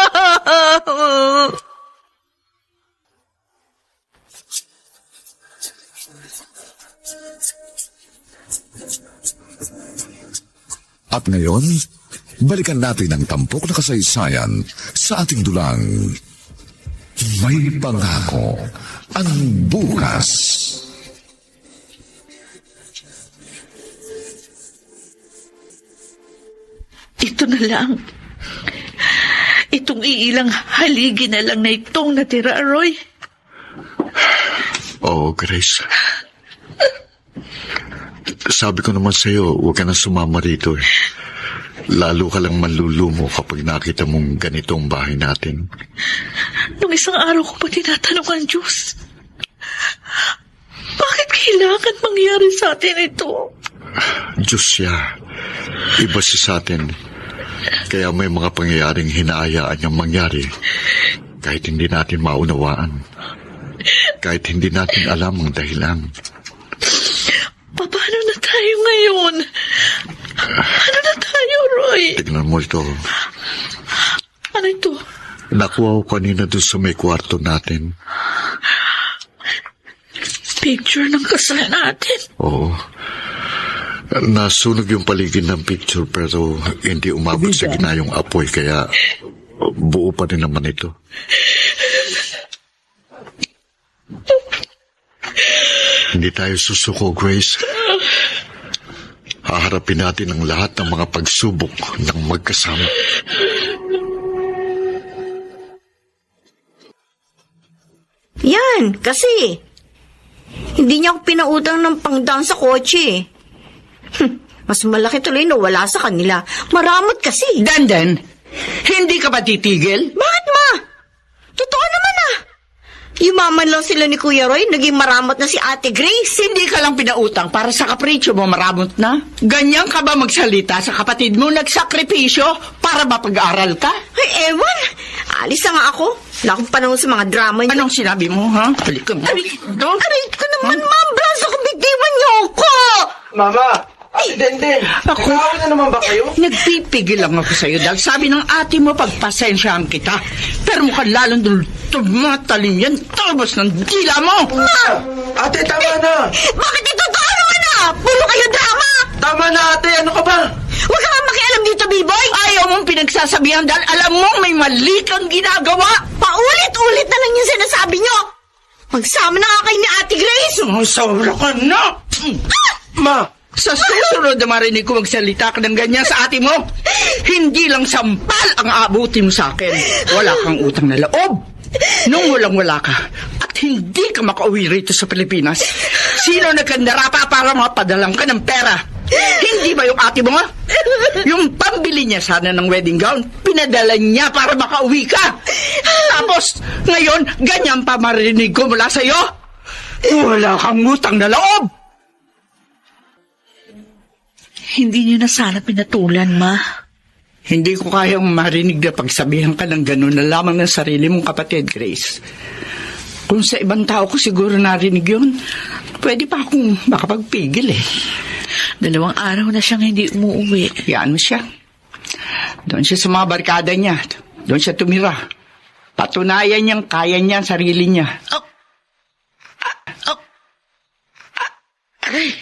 At ngayon, balikan natin ang tampok na kasaysayan sa ating dulang. May pangako ang bukas. Ito na lang. Itong iilang haligi na lang na itong natira, Roy. Oo, Grace. Sabi ko naman sa'yo, huwag ka na sumama rito eh. Lalo ka lang manlulumo kapag nakita mong ganitong bahay natin. Nung isang araw ko pa tinatanong ang Diyos, bakit kailangan mangyari sa atin ito? Diyos siya. Iba siya sa atin. Kaya may mga pangyayaring hinahayaan niyang mangyari kahit hindi natin maunawaan. Kahit hindi natin alam ang dahilan. Paano na tayo ngayon? Ano na tayo, Roy? Tignan mo ito. Ano ito? Nakuha ko kanina doon sa may kwarto natin. Picture ng kasal natin. Oo. Nasunog yung paligid ng picture pero hindi umabot sa ginayong apoy kaya buo pa rin naman ito. Hindi tayo susuko, Grace. Haharapin natin ang lahat ng mga pagsubok ng magkasama. Yan, kasi hindi niya ako pinautang ng pangdaan sa kotse. Mas malaki tuloy na wala sa kanila. Maramot kasi. Dandan, hindi ka ba titigil? Bakit, Ma? Totoo naman ah. Yumaman lang sila ni Kuya Roy, naging maramot na si Ate Grace. Hindi ka lang pinautang para sa kapritsyo mo maramot na? Ganyan ka ba magsalita sa kapatid mo nagsakripisyo para mapag-aral ka? Ay, ewan. Alis na nga ako. Wala akong panahon sa mga drama niyo. Anong sinabi mo, ha? Balik ka mo. Aray ko naman, Ma'am. Braso ko, bitiwan niyo ako. Mama! Ate Denden! Ako? Nag-aaway na naman ba kayo? Nagpipigil lang ako sa'yo dahil sabi ng ate mo pagpasensyahan kita. Pero mukhang lalong tumatalim yan tapos ng dila mo. Ma! Ate, tama na! Bakit ito ano ka na? Puro kayo drama. Tama na, ate! Ano ka ba? Huwag ka nga makialam dito, B-boy. Ayaw mong pinagsasabihan dahil alam mong may mali kang ginagawa. Paulit-ulit na lang yung sinasabi niyo. Magsama na nga kayo ni Ate Grace. Sumusawra ka na. Ma! Sa susunod na marinig ko magsalita ka ng ganyan sa ate mo, hindi lang sampal ang aabuti mo sa akin. Wala kang utang na loob. Nung walang-wala ka at hindi ka makauwi rito sa Pilipinas, sino nagkandara pa para mapadalang ka ng pera? Hindi ba yung ate mo nga? Yung pambili niya sana ng wedding gown, pinadala niya para makauwi ka. Tapos, ngayon, ganyan pa marinig ko mula sa'yo? Wala kang utang na loob. Hindi niyo na sana pinatulan, Ma. Hindi ko kayang marinig na pagsabihan ka ng gano'n na lamang ng sarili mong kapatid, Grace. Kung sa ibang tao ko siguro narinig yun, pwede pa akong makapagpigil eh. 2 araw na siyang hindi umuwi. Yan mo siya. Doon siya sa mga barkada niya. Doon siya tumira. Patunayan niyang kaya niya ang sarili niya. Aray,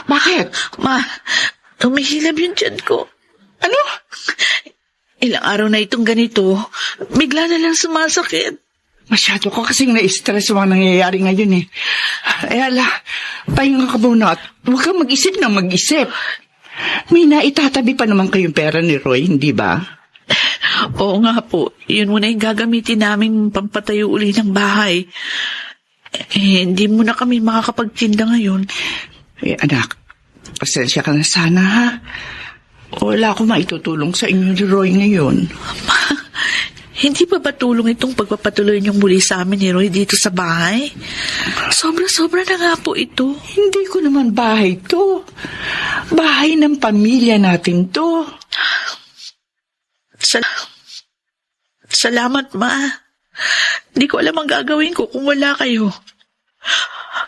Bakit? Ma, umihilab yung tiyan ko. Ano? Ilang araw na itong ganito, bigla na lang sumasakit. Masyado ka kasing na-stress sa mga nangyayari ngayon eh. Ay ala, pahinga ka muna at huwag kang mag-isip na mag-isip. May naitatabi pa naman kayong pera ni Roy, hindi ba? Oo nga po, yun muna yung gagamitin namin pampatayo uli ng bahay. Hindi muna kami makakapagtinda ngayon. Eh anak, pasensya ka na sana ha. Wala akong maitutulong sa inyo ni Roy ngayon. Hindi pa ba tulong itong pagpapatuloy niyong muli sa amin ni Roy dito sa bahay? Sobra-sobra na nga po ito. Hindi ko naman bahay to. Bahay ng pamilya natin to. Salamat, Ma. Hindi ko alam ang gagawin ko kung wala kayo.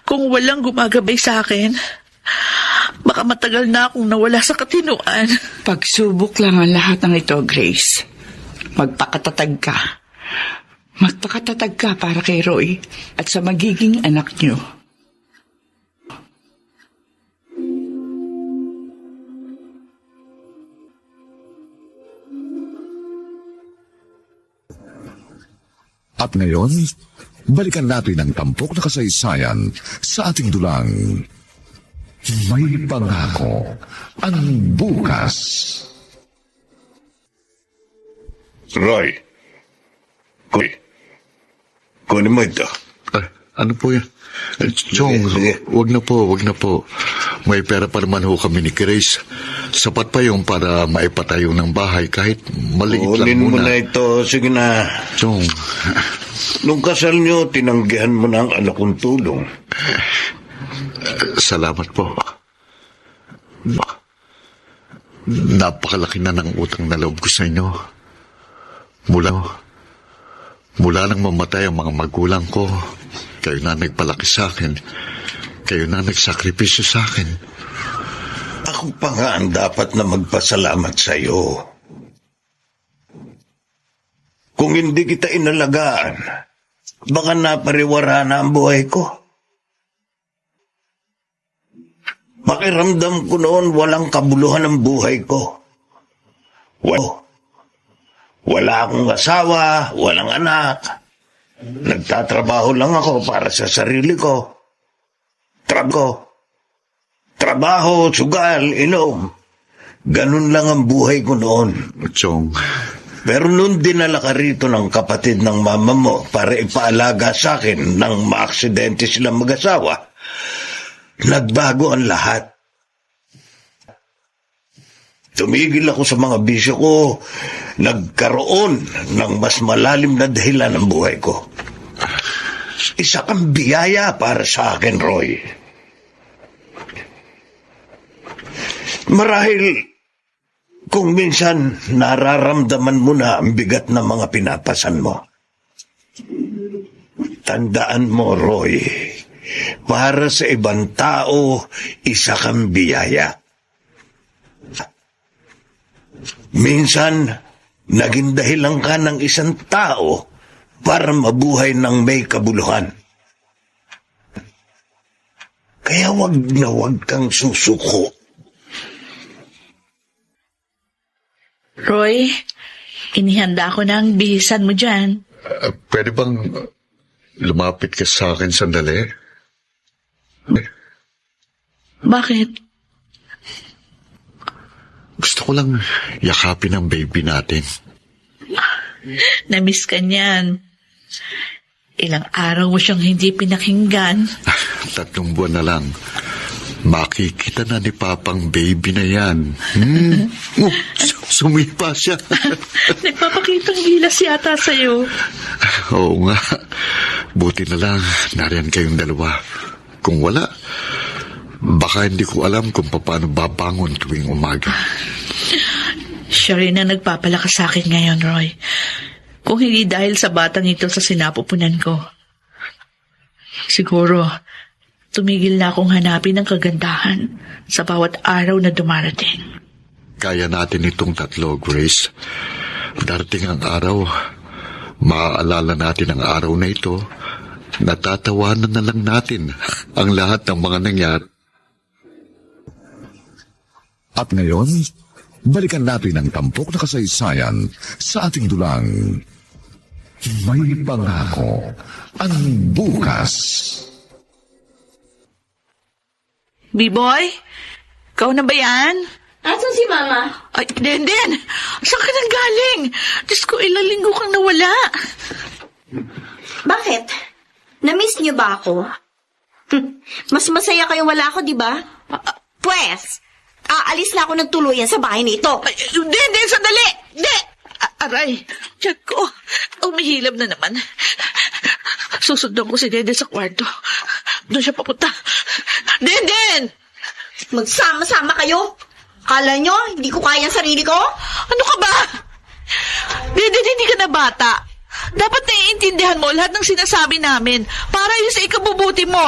Kung walang gumagabay sa akin, baka matagal na akong nawala sa katinuan. Pagsubok lang ang lahat ng ito, Grace. Magpakatatag ka. Magpakatatag ka para kay Roy at sa magiging anak niyo. At ngayon, balikan natin ang tampok na kasaysayan sa ating dulang May Pangako ang Bukas. Roy, kunin mo ito. Ano po yan? Chong, Sige. wag na po. May pera pa naman ho kami ni Grace. Sapat pa yung para maipatayo ng bahay kahit maliit lang Kunin mo muna. na ito. Sige na. Chong, Nung kasal nyo, tinanggihan mo na ang anak kong tulong. salamat po. Napakalaki na ng utang na loob ko sa inyo. Mula nang mamatay ang mga magulang ko, kayo na nagpalaki sa akin. Kayo na nagsakripisyo sa akin. Ako pa nga ang dapat na magpasalamat sa iyo. Kung hindi kita inalagaan, baka napariwara na ang buhay ko. Pakiramdam ko noon walang kabuluhan ang buhay ko. Wala akong asawa, walang anak. Nagtatrabaho lang ako para sa sarili ko. Trabaho, sugal, inom. Ganun lang ang buhay ko noon. Chong, Pero noon dinala ka rito ng kapatid ng mama mo para ipaalaga sa akin nang maaksidente silang mag-asawa. Nagbago ang lahat. Tumigil ako sa mga bisyo ko. Nagkaroon ng mas malalim na dahilan ng buhay ko. Isa kang biyaya para sa akin, Roy. Marahil kung minsan nararamdaman mo na ang bigat ng mga pinapasan mo. Tandaan mo, Roy, para sa ibang tao, isa kang biyaya. Minsan, naging dahilan ka ng isang tao para mabuhay ng may kabuluhan. Kaya wag na wag kang susuko. Roy, inihanda ko na ang bihisan mo dyan. pwede bang lumapit ka sa akin sandali? Bakit? Gusto ko lang yakapin ang baby natin. Namiss ka niyan. Ilang araw mo siyang hindi pinakinggan. 3 buwan na lang. Makikita na ni Papang baby na yan. Sumipa siya. Nagpapakitang gilas yata sa'yo. Oo nga. Buti na lang nariyan kayong dalawa. Kung wala, baka hindi ko alam kung paano babangon tuwing umaga. Siya rin na nagpapalakas sa akin ngayon, Roy. Kung hindi dahil sa batang ito sa sinapupunan ko. Siguro, tumigil na akong hanapin ang kagandahan sa bawat araw na dumarating. Kaya natin itong 3, Grace. Darating ang araw, maaalala natin ang araw na ito, natatawanan na lang natin ang lahat ng mga nangyari. At ngayon, balikan natin ang tampok na kasaysayan sa ating dulang. May pangako ang bukas. B-boy, ikaw na ba yan? Asan si Mama? Ay, Den! Saan ka nang galing? Diyos ko, ilang linggo kang nawala. Bakit? Na-miss niyo ba ako? Mas masaya kayong wala ako, di ba? Pwes, aalis na ako ng tuluyan sa bahay nito. Ay, Den, sandali! Aray, tiyak ko. Umihilab na naman. Susundan ko si Dede sa kwarto. Doon siya papunta. Den! Magsama-sama kayo? Kala nyo, hindi ko kaya ang sarili ko? Ano ka ba? Dede, hindi ka na bata. Dapat naiintindihan mo lahat ng sinasabi namin para yun sa ikabubuti mo.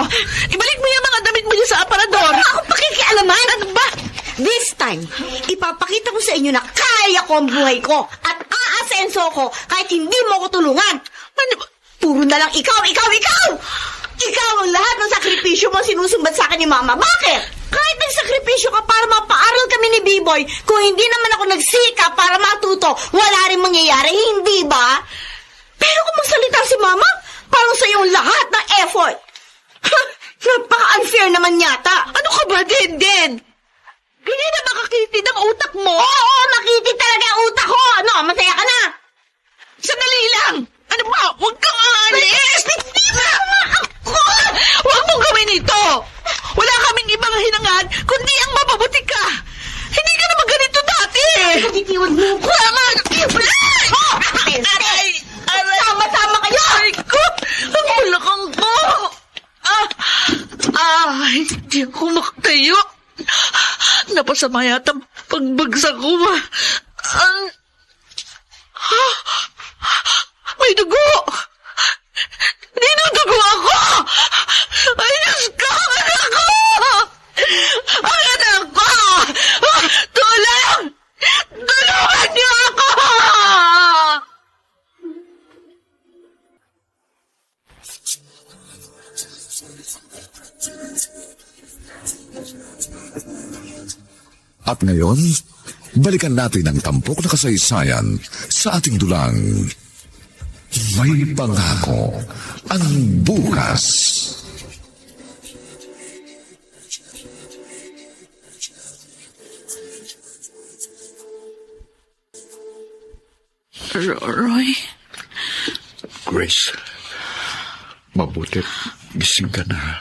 Ibalik mo yung mga damit mo dyan sa aparador. Wala akong pakikialaman. Ano ba? This time, ipapakita ko sa inyo na kaya ko ang buhay ko at aasenso ko kahit hindi mo ko tulungan. Ano ba? Puro na lang ikaw! Ikaw ang lahat ng sakripisyo mo sinusumbat sa akin ni Mama. Bakit? Kahit nagsakripisyo ka para mapaaral kami ni B-Boy, kung hindi naman ako nagsikap para matuto, wala rin mangyayari, hindi ba? Pero kung magsalita si Mama, parang sa iyong lahat ng effort. Napaka-unfair naman yata. Ano ka ba, Den? Ganyan na makakitid ang utak mo. Oo, makitid talaga ang utak ko. Ano, masaya ka na? Sandali lang. Ano ba? Huwag kang aalis. Hindi ba ako? Huwag mong gawin ito. Wala kaming ibang hinangad kundi ang mapabuti ka. Hindi ka naman ganito dati. Katitiwan mo ko. Tama. Aray! Sama-sama kayo! Ay ko! Ang balakang ko! Hindi ako makatayo. Napasama yata ang pagbagsak ko. May dugo! Dinudugo ako! Ay, Diyos ko! Anak ko! Ang anak ko! Tulong! Tulungan niyo ako! At ngayon, balikan natin ang tampok na kasaysayan sa ating dulang. May pangako ang bukas. Roy? Grace, mabuti gising ka na.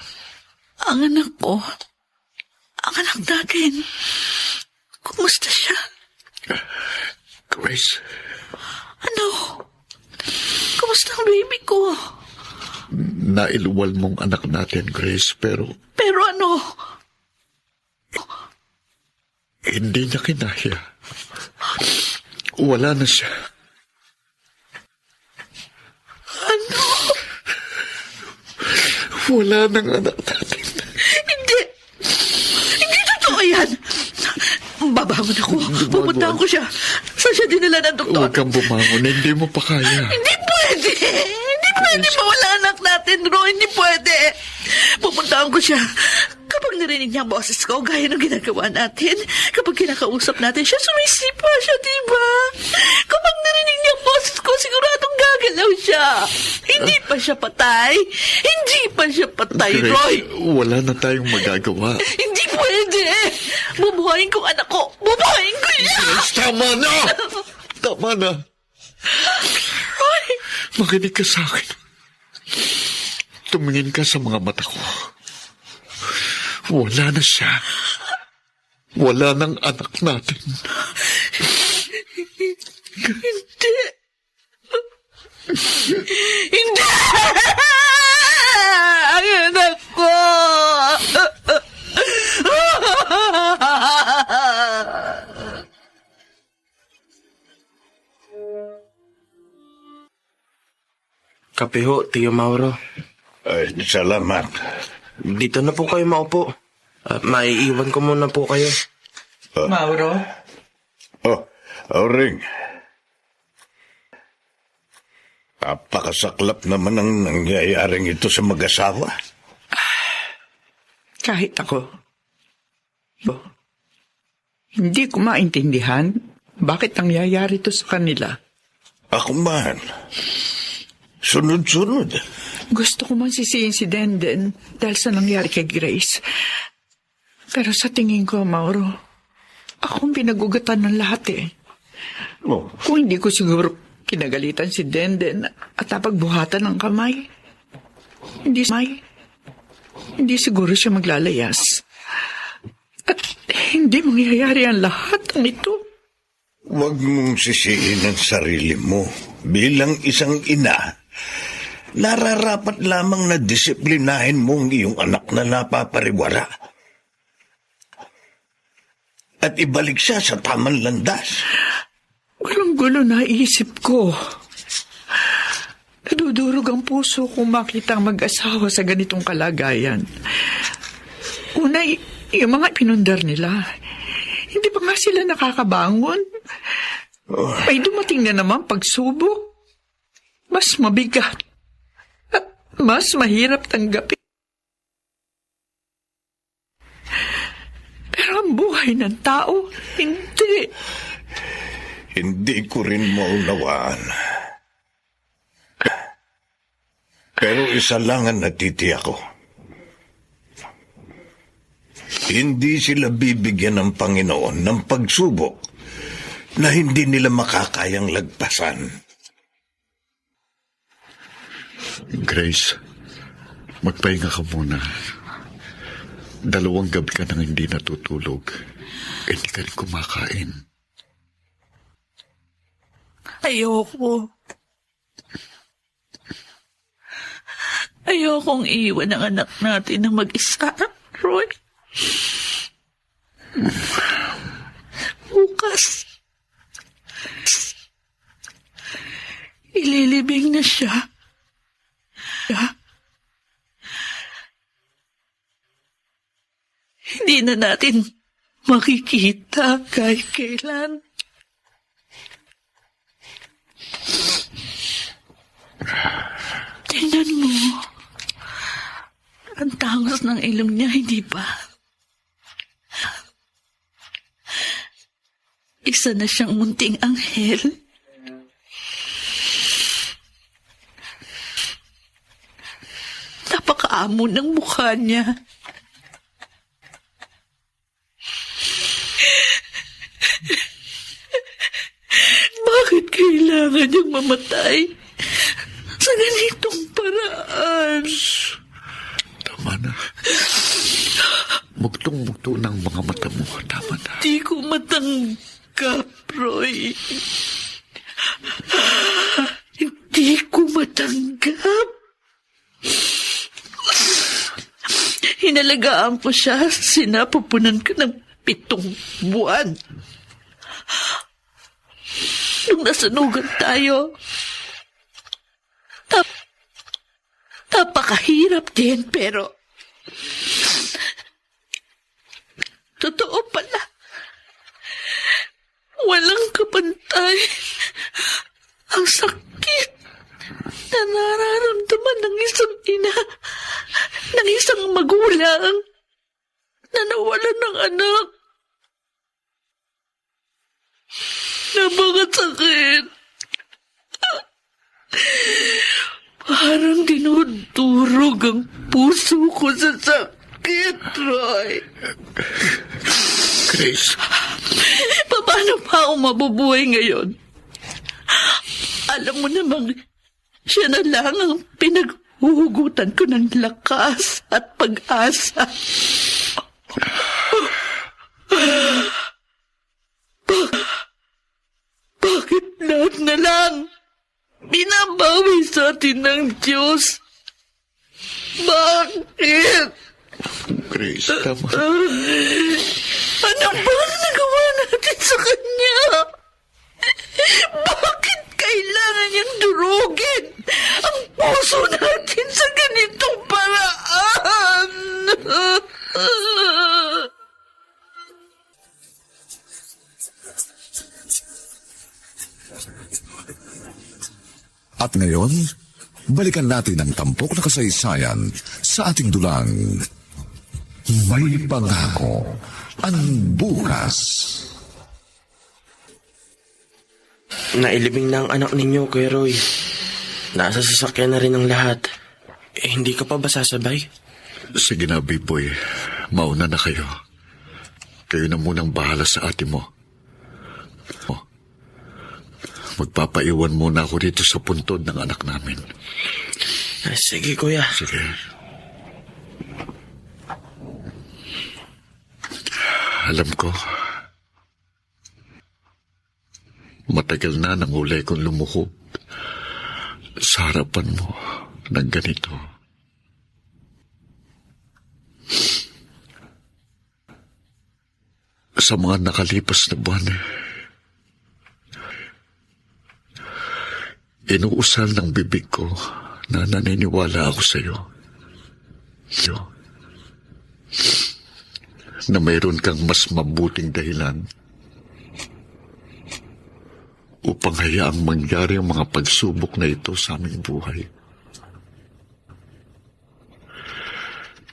Ang anak ko. Ang anak natin. Kumusta siya? Grace, Ano? Kumusta ang baby ko? nailuwal mong anak natin, Grace, pero Pero ano? hindi niya kinaya. Wala na siya. Ano? Wala nang anak natin. Hindi. Hindi totoo yan. Babangon ako. Pupuntahan ko siya. Saan siya dinala ng doktor? Huwag kang bumangon. Hindi mo pa kaya. Hindi pwede. Hindi pwede mawala anak natin, Roy. Hindi pwede. Pupuntahan ko siya. Kapag narinig niya ang boses ko, gaya ng ginagawa natin, kapag kinakausap natin siya, sumisipa siya, diba? Kapag narinig niya ang boses ko, siguradong gagalaw siya. Hindi pa siya patay. Hindi pa siya patay, Grace, Roy. wala na tayong magagawa. Hindi pwede. Bubuhayin ko anak ko. Bubuhayin ko siya. Grace, tama na! Tama na. Roy. Makinig ka sa akin. Tumingin ka sa mga mata ko. Wala na siya. Wala nang anak natin. Hindi. Hindi! Ang anak ko! Kape ho, Tio Mauro. Ay, salamat. Dito na po kayo maupo. Maiiwan ko muna po kayo. Mauro? Ring. Napakasaklap naman ang nangyayaring ito sa mag-asawa. Kahit ako. Hindi ko maintindihan bakit nangyayari to sa kanila. Ako man, sunod-sunod. Gusto ko man sisihin si Denden dahil sa nangyari kay Grace. Pero sa tingin ko, Mauro, akong pinagugatan ng lahat eh. Oh, Kung hindi ko siguro kinagalitan si Denden at napagbuhatan ng kamay, hindi siguro siya maglalayas. At hindi mangyayari ang lahat ng ito. huwag mong sisihin ang sarili mo. Bilang isang ina, nararapat lamang na disiplinahin mo ang iyong anak na napapariwara. At ibalik siya sa tamang landas. Walang gulo na isip ko. Nadudurog ang puso kung makita ang mag-asawa sa ganitong kalagayan. Una, yung mga pinundar nila, hindi pa nga sila nakakabangon. May dumating na naman pagsubok. Mas mabigat. At mas mahirap tanggapin. Pero ang buhay ng tao, hindi. Hindi ko rin maunawaan. Pero isa lang ang natitiyak ko. Hindi sila bibigyan ng Panginoon ng pagsubok na hindi nila makakayang lagpasan. Grace, magpahinga ka muna. 2 gabi ka nang hindi natutulog. Hindi ka rin kumakain. Ayoko. Ayokong iwan ang anak natin na mag-isa, Roy. Bukas, ililibing na siya. Hindi na natin makikita kahit kailan. Tingnan mo. Ang tangos ng ilong niya, hindi ba? Isa na siyang munting anghel. Napakaamo ng mukha niya. Bakit kailangan niyang mamatay sa ganitong paraan? Tama na. Mugtong-mugto ng mga mata mo. Tama na. Di ko matanggap, Roy. Hindi ko matanggap. Hinalagaan ko siya, sinapupunan ko ng 7 buwan. Nung nasanugan tayo, napakahirap din, pero totoo pala. Walang kapantay ang sakit na nararamdaman ng isang ina, ng isang magulang na nawalan ng anak. Napakasakit. Parang dinudurog ang puso ko sa sakit, Roy. Grace. Paano pa ako mabubuhay ngayon? Alam mo namang siya na lang ang pinaghuhugutan ko ng lakas at pag-asa. Bakit lahat na lang binabawi sa atin ng Diyos? Bakit? Grace, tama. Ano ba ang nagawa natin sa Kanya? Bakit kailangan niyang durugin ang puso natin sa ganitong paraan? At ngayon, balikan natin ang tampok na kasaysayan sa ating dulang. May pangako ang bukas. Nailibing na ang anak ninyo, Kuya Roy. Nasa sasakyan na rin ang lahat. Hindi ka pa ba sasabay? Sige na, B-boy. Mauna na kayo. Kayo na munang bahala sa ate mo. Magpapaiwan muna ako dito sa puntod ng anak namin. Sige, Kuya. Sige. Alam ko, matagal na nang ulay kong lumuhod sa harapan mo ng ganito. Sa mga nakalipas na buwan, inuusal ng bibig ko na naniniwala ako sa iyo. Na mayroon kang mas mabuting dahilan upang hayaang mangyari ang mga pagsubok na ito sa aming buhay.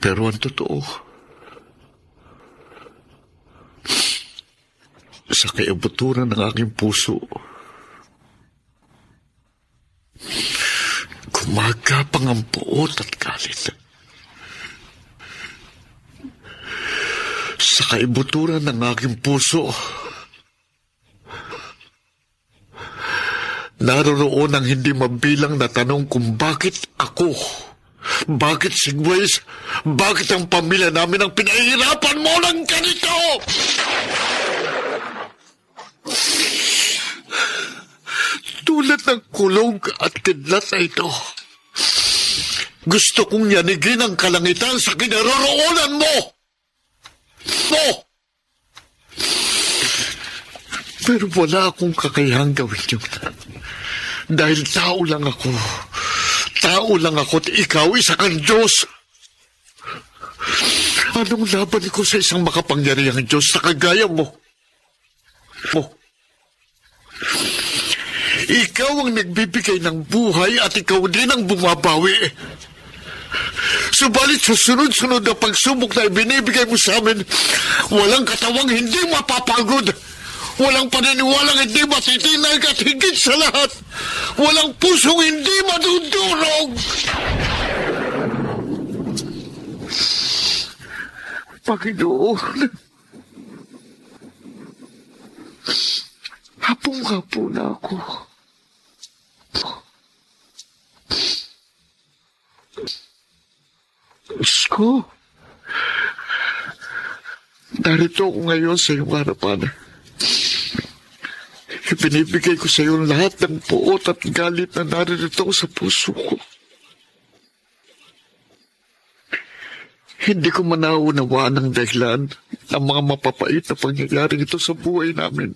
Pero ang totoo, sa kaibuturan ng aking puso, gumagapang ang puot at galit. Sa kaibuturan ng aking puso, naroroon ang hindi mabilang na tanong kung bakit ako, bakit si Grace, bakit ang pamilya namin ang pinahihirapan mo ng ganito? Tulad ng kulog at kidlat na ito, gusto kong yanigin ang kalangitan sa kinaroroonan mo. Pero wala akong kakayahang gawin yun. Dahil tao lang ako. Tao lang ako at ikaw isa kang Diyos. Anong laban ko sa isang makapangyarihang Diyos na kagaya mo? Ikaw ang nagbibigay ng buhay at ikaw din ang bumabawi. Subalit sa sunod-sunod na pagsubok na ibinibigay mo sa amin, walang katawang hindi mapapagod. Walang paniniwalang hindi matitinag at higit sa lahat, walang pusong hindi madudurog. Panginoon, hapong-hapo na ako. Diyos ko, narito ako ngayon sa iyong harapan. Ibinibigay ko sa iyo lahat ng puot at galit na naririto sa puso ko. Hindi ko manaunawaan ang dahilan ng mga mapapait na pangyayari ito sa buhay namin.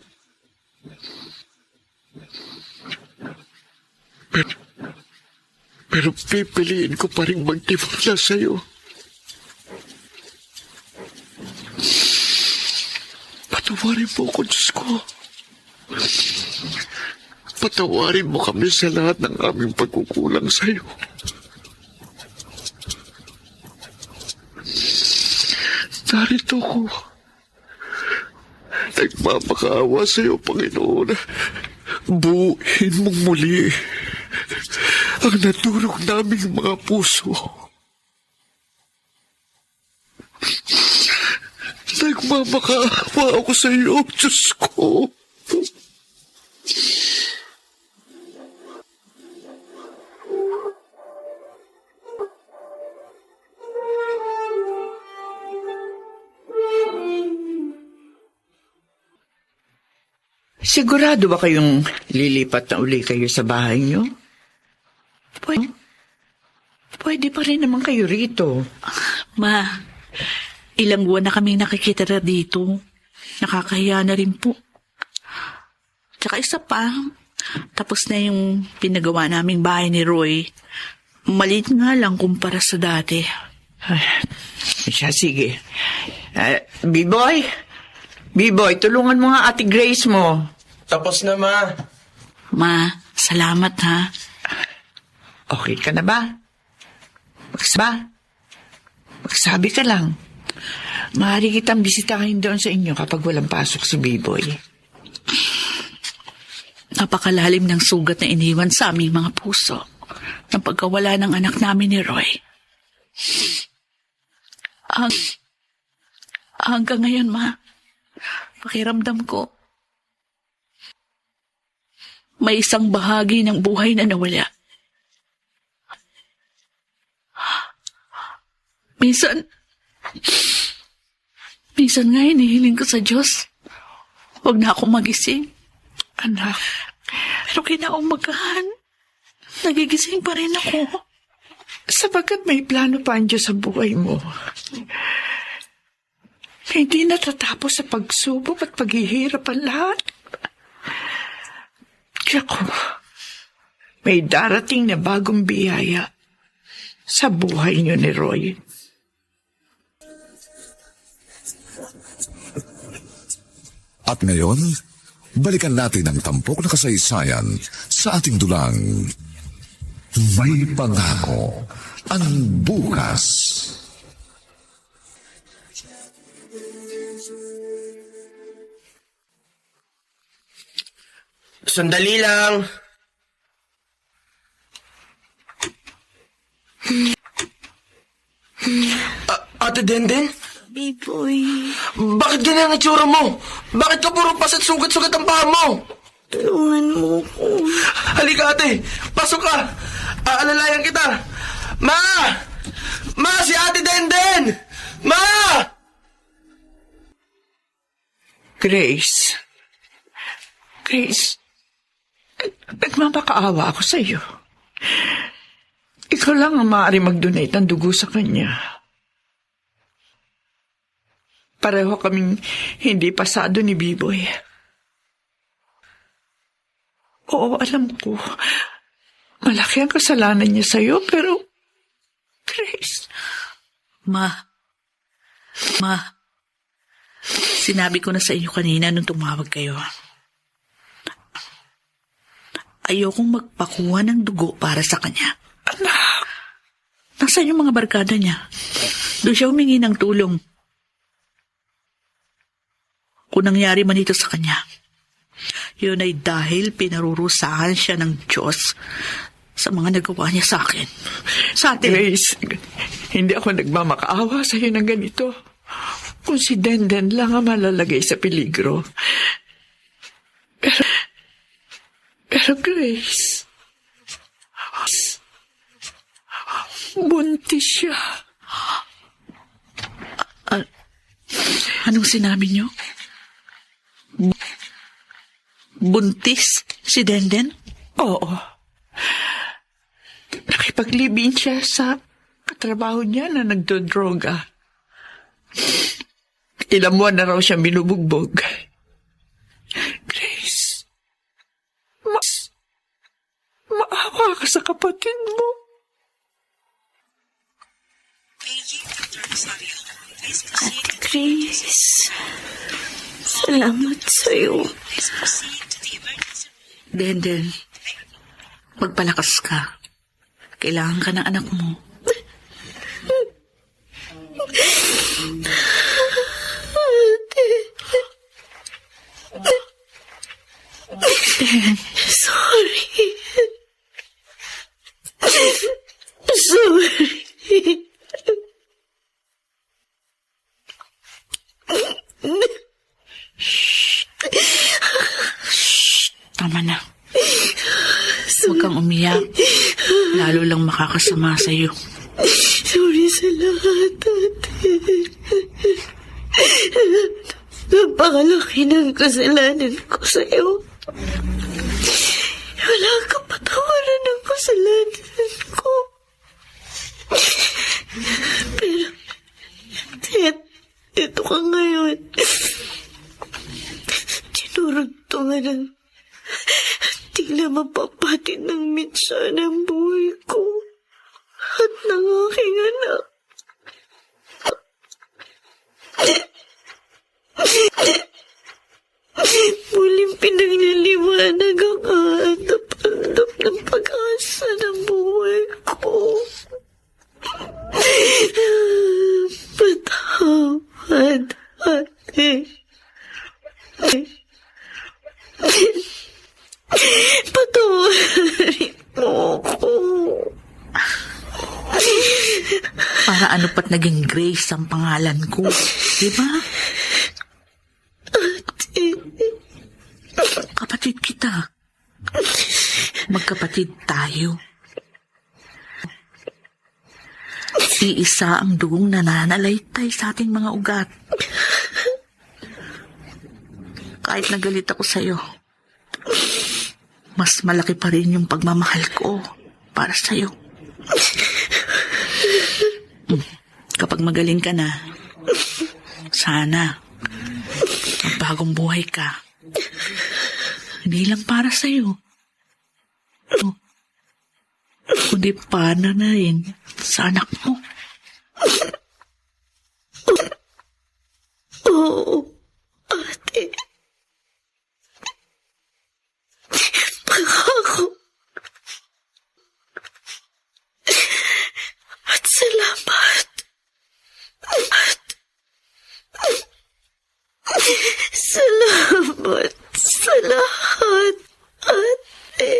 Pero pipiliin ko pa rin magtiwala sa iyo. Patawarin mo ako, Diyos ko. Patawarin mo kami sa lahat ng aming pagkukulang sa iyo. Narito ko. Nagmamakaawa sa iyo, Panginoon. Buuin mong muli ang naturog naming mga puso. Nagmamakaawa ako sa iyo, Diyos ko. Sigurado ba kayong lilipat na uli kayo sa bahay niyo? Pwede pa rin naman kayo rito. Ma, ilang buwan na kaming nakikitira dito. Nakakahiya na rin po. Tsaka isa pa, tapos na yung pinagawa naming bahay ni Roy. Maliit nga lang kumpara sa dati. Ay, siya, sige. B-boy, tulungan mo nga Ate Grace mo. Tapos na, Ma. Ma, salamat ha. Okay ka na ba? Magsabi ka lang. Maaari kitang bisitahin doon sa inyo kapag walang pasok si Biboy. Napakalalim ng sugat na iniwan sa aming mga puso ng pagkawala ng anak namin ni Roy. Hanggang ngayon, Ma, pakiramdam ko, may isang bahagi ng buhay na nawala. Minsan nga hinihiling ko sa Diyos, huwag na akong magising. Anak, Pero kinaumagahan, nagigising pa rin ako. sapagkat may plano pa ang Diyos sa buhay mo. Hindi natatapos sa pagsubok at paghihirap ang lahat. Tiyak, may darating na bagong biyaya sa buhay niyo ni Roy. At ngayon, balikan natin ang tampok na kasaysayan sa ating dulang. May pangako ang bukas. Sandali lang. Ate Denden? Biboy, Bakit ganyan ang itsura mo? Bakit ka puro pasit sugat-sugat ang paa mo? tulungan mo ko. Halika ate, pasok ka. Aalalayan kita. Ma! Ma, si Ate Denden! Ma! Grace, nagmamakaawa ako sa iyo. Ikaw lang ang maaari mag-donate ng dugo sa kanya. Pareho kaming hindi pasado ni Biboy. Oo, alam ko. Malaki ang kasalanan niya sa iyo, pero Grace, Ma, sinabi ko na sa inyo kanina nung tumawag kayo. Ayokong magpakuha ng dugo para sa kanya. anak, Nasaan yung mga barkada niya? Doon siya humingi ng tulong. Kung nangyari man ito sa kanya, yun ay dahil pinarurusahan siya ng Diyos sa mga nagawa niya sa akin. Sa atin. Grace, hindi ako nagmamakaawa sa iyo ng ganito. Kung si Denden lang ang malalagay sa peligro. Pero Grace, buntis siya. Anong sinabi niyo? Buntis si Denden? Oo. Nakipaglibin siya sa katrabaho niya na nagdodroga. Ilang buwan na raw siya binubugbog. Grace, maawa ka sa kapatid mo. Ate Grace, salamat sa'yo. Denden, magpalakas ka. Kailangan ka ng anak mo. Sorry. Sorry. Tama na. Huwag kang umiyak. Lalo lang makakasama sa'yo. Sorry sa lahat, ate. Napakalaki ng kasalanan ko sa'yo. Wala kang patawaran ng kasalanan ko. Pero, ito ka ngayon. Tinurugtungan ng tila mapapatid ng mitsa ng buhay ko at ng aking anak. Muling pinagliliwanag ang aandap-andap ng pag-asa ng buhay ko. But how? Patawarin mo ako. Para ano pat naging Grace ang pangalan ko. Diba? Kapatid kita. Magkapatid tayo. Iisa ang dugong nananalaytay sa ating mga ugat. Kahit nagalit ako sa'yo, mas malaki pa rin yung pagmamahal ko para sa'yo. Kapag magaling ka na, sana magbagong buhay ka. Hindi lang para sa'yo, kundi para na rin sa anak mo. Oo, ate. Pangako. At salamat. Salamat sa lahat, ate.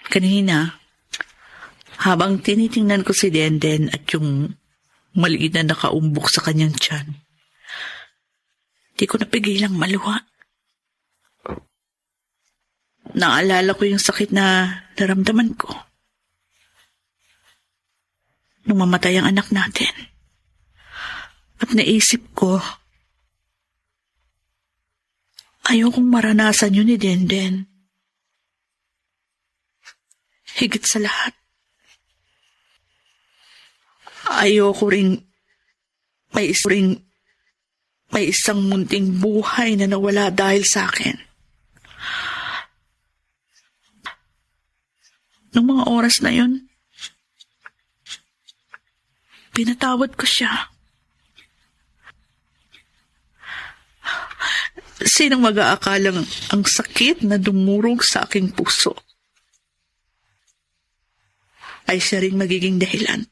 Kanina, habang tinitingnan ko si Denden at yung maliit na nakaumbok sa kanyang tiyan, di ko napigilang maluha. Naalala ko yung sakit na naramdaman ko nung mamatay ang anak natin. At naisip ko, ayokong maranasan yun ni Denden. Higit sa lahat, ayoko ring may isang munting buhay na nawala dahil sa akin. Nung mga oras na yun, pinatawad ko siya. Sinong mag-aakalang ang sakit na dumurog sa aking puso ay siya rin magiging dahilan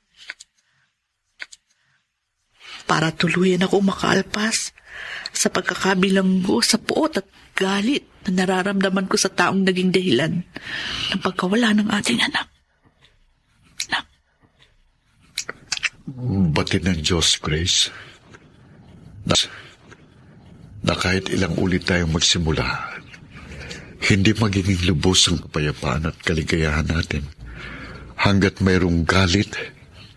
para tuluyan ako makaalpas sa pagkakabilanggo sa puot at galit na nararamdaman ko sa taong naging dahilan ng pagkawala ng ating anak. Batid ng Diyos, Grace, na kahit ilang ulit tayong magsimula, hindi magiging lubos ang kapayapaan at kaligayahan natin hanggat mayroong galit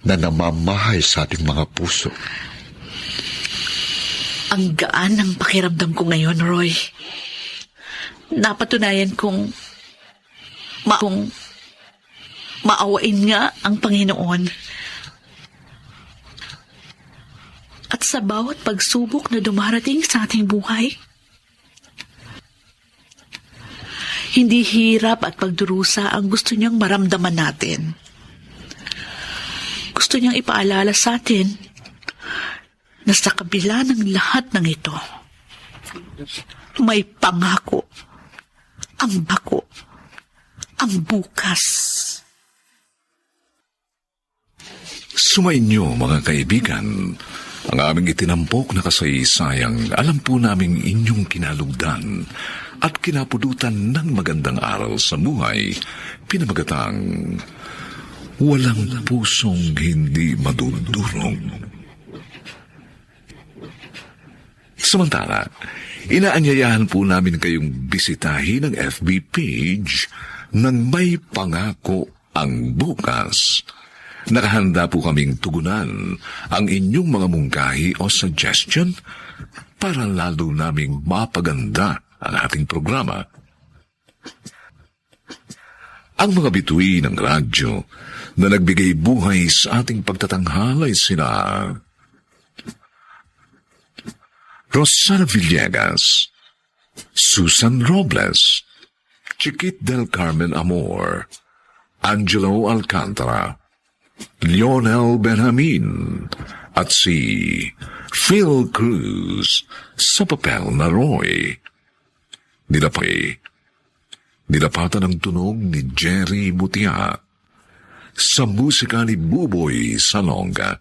na namamahay sa ating mga puso. Ang gaan ng pakiramdam ko ngayon, Roy. Napatunayan kong maawain nga ang Panginoon. At sa bawat pagsubok na dumarating sa ating buhay, hindi hirap at pagdurusa ang gusto niyang maramdaman natin. Gusto niyang ipaalala sa atin na sa kabila ng lahat ng ito, may pangako, ang bako, ang bukas. Sumainyo mga kaibigan, ang aming itinampok na kasaysayang alam po naming inyong kinalugdan at kinapudutan ng magandang aral sa buhay, pinamagatang walang pusong hindi madudurog. Samantala, inaanyayahan po namin kayong bisitahin ang FB page ng May Pangako ang Bukas. Nakahanda po kaming tugunan ang inyong mga mungkahi o suggestion para lalo naming mapaganda ang ating programa. Ang mga bituin ng radyo na nagbigay buhay sa ating pagtatanghalay sina Rosana Villegas, Susan Robles, Chiquit del Carmen Amor, Angelo Alcantara, Lionel Benjamin, at si Phil Cruz sa papel na Roy. Nilapatan ng tunog ni Jerry Butia. sa musika ni Buboy Salonga.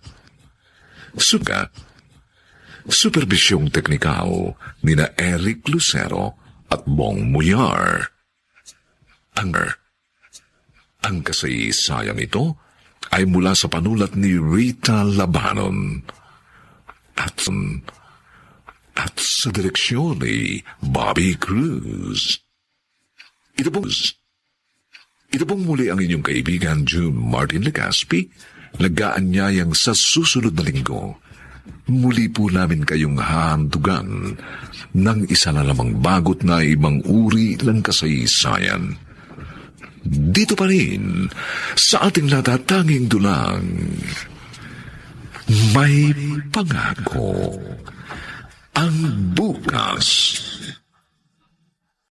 Superbisyong teknikal ni na Eric Lucero at Bong Muyar. Ang kasaysayang ito ay mula sa panulat ni Rita Labanon at sa direksyon ni Bobby Cruz. Ito pong muli ang inyong kaibigan June Martin Legaspi, nag-aanyayang sa susunod na linggo. Muli po namin kayong hahandugan ng isa na lamang bagot na ibang uri ng kasaysayan. Dito pa rin, sa ating natatanging dulang, may pangako ang bukas.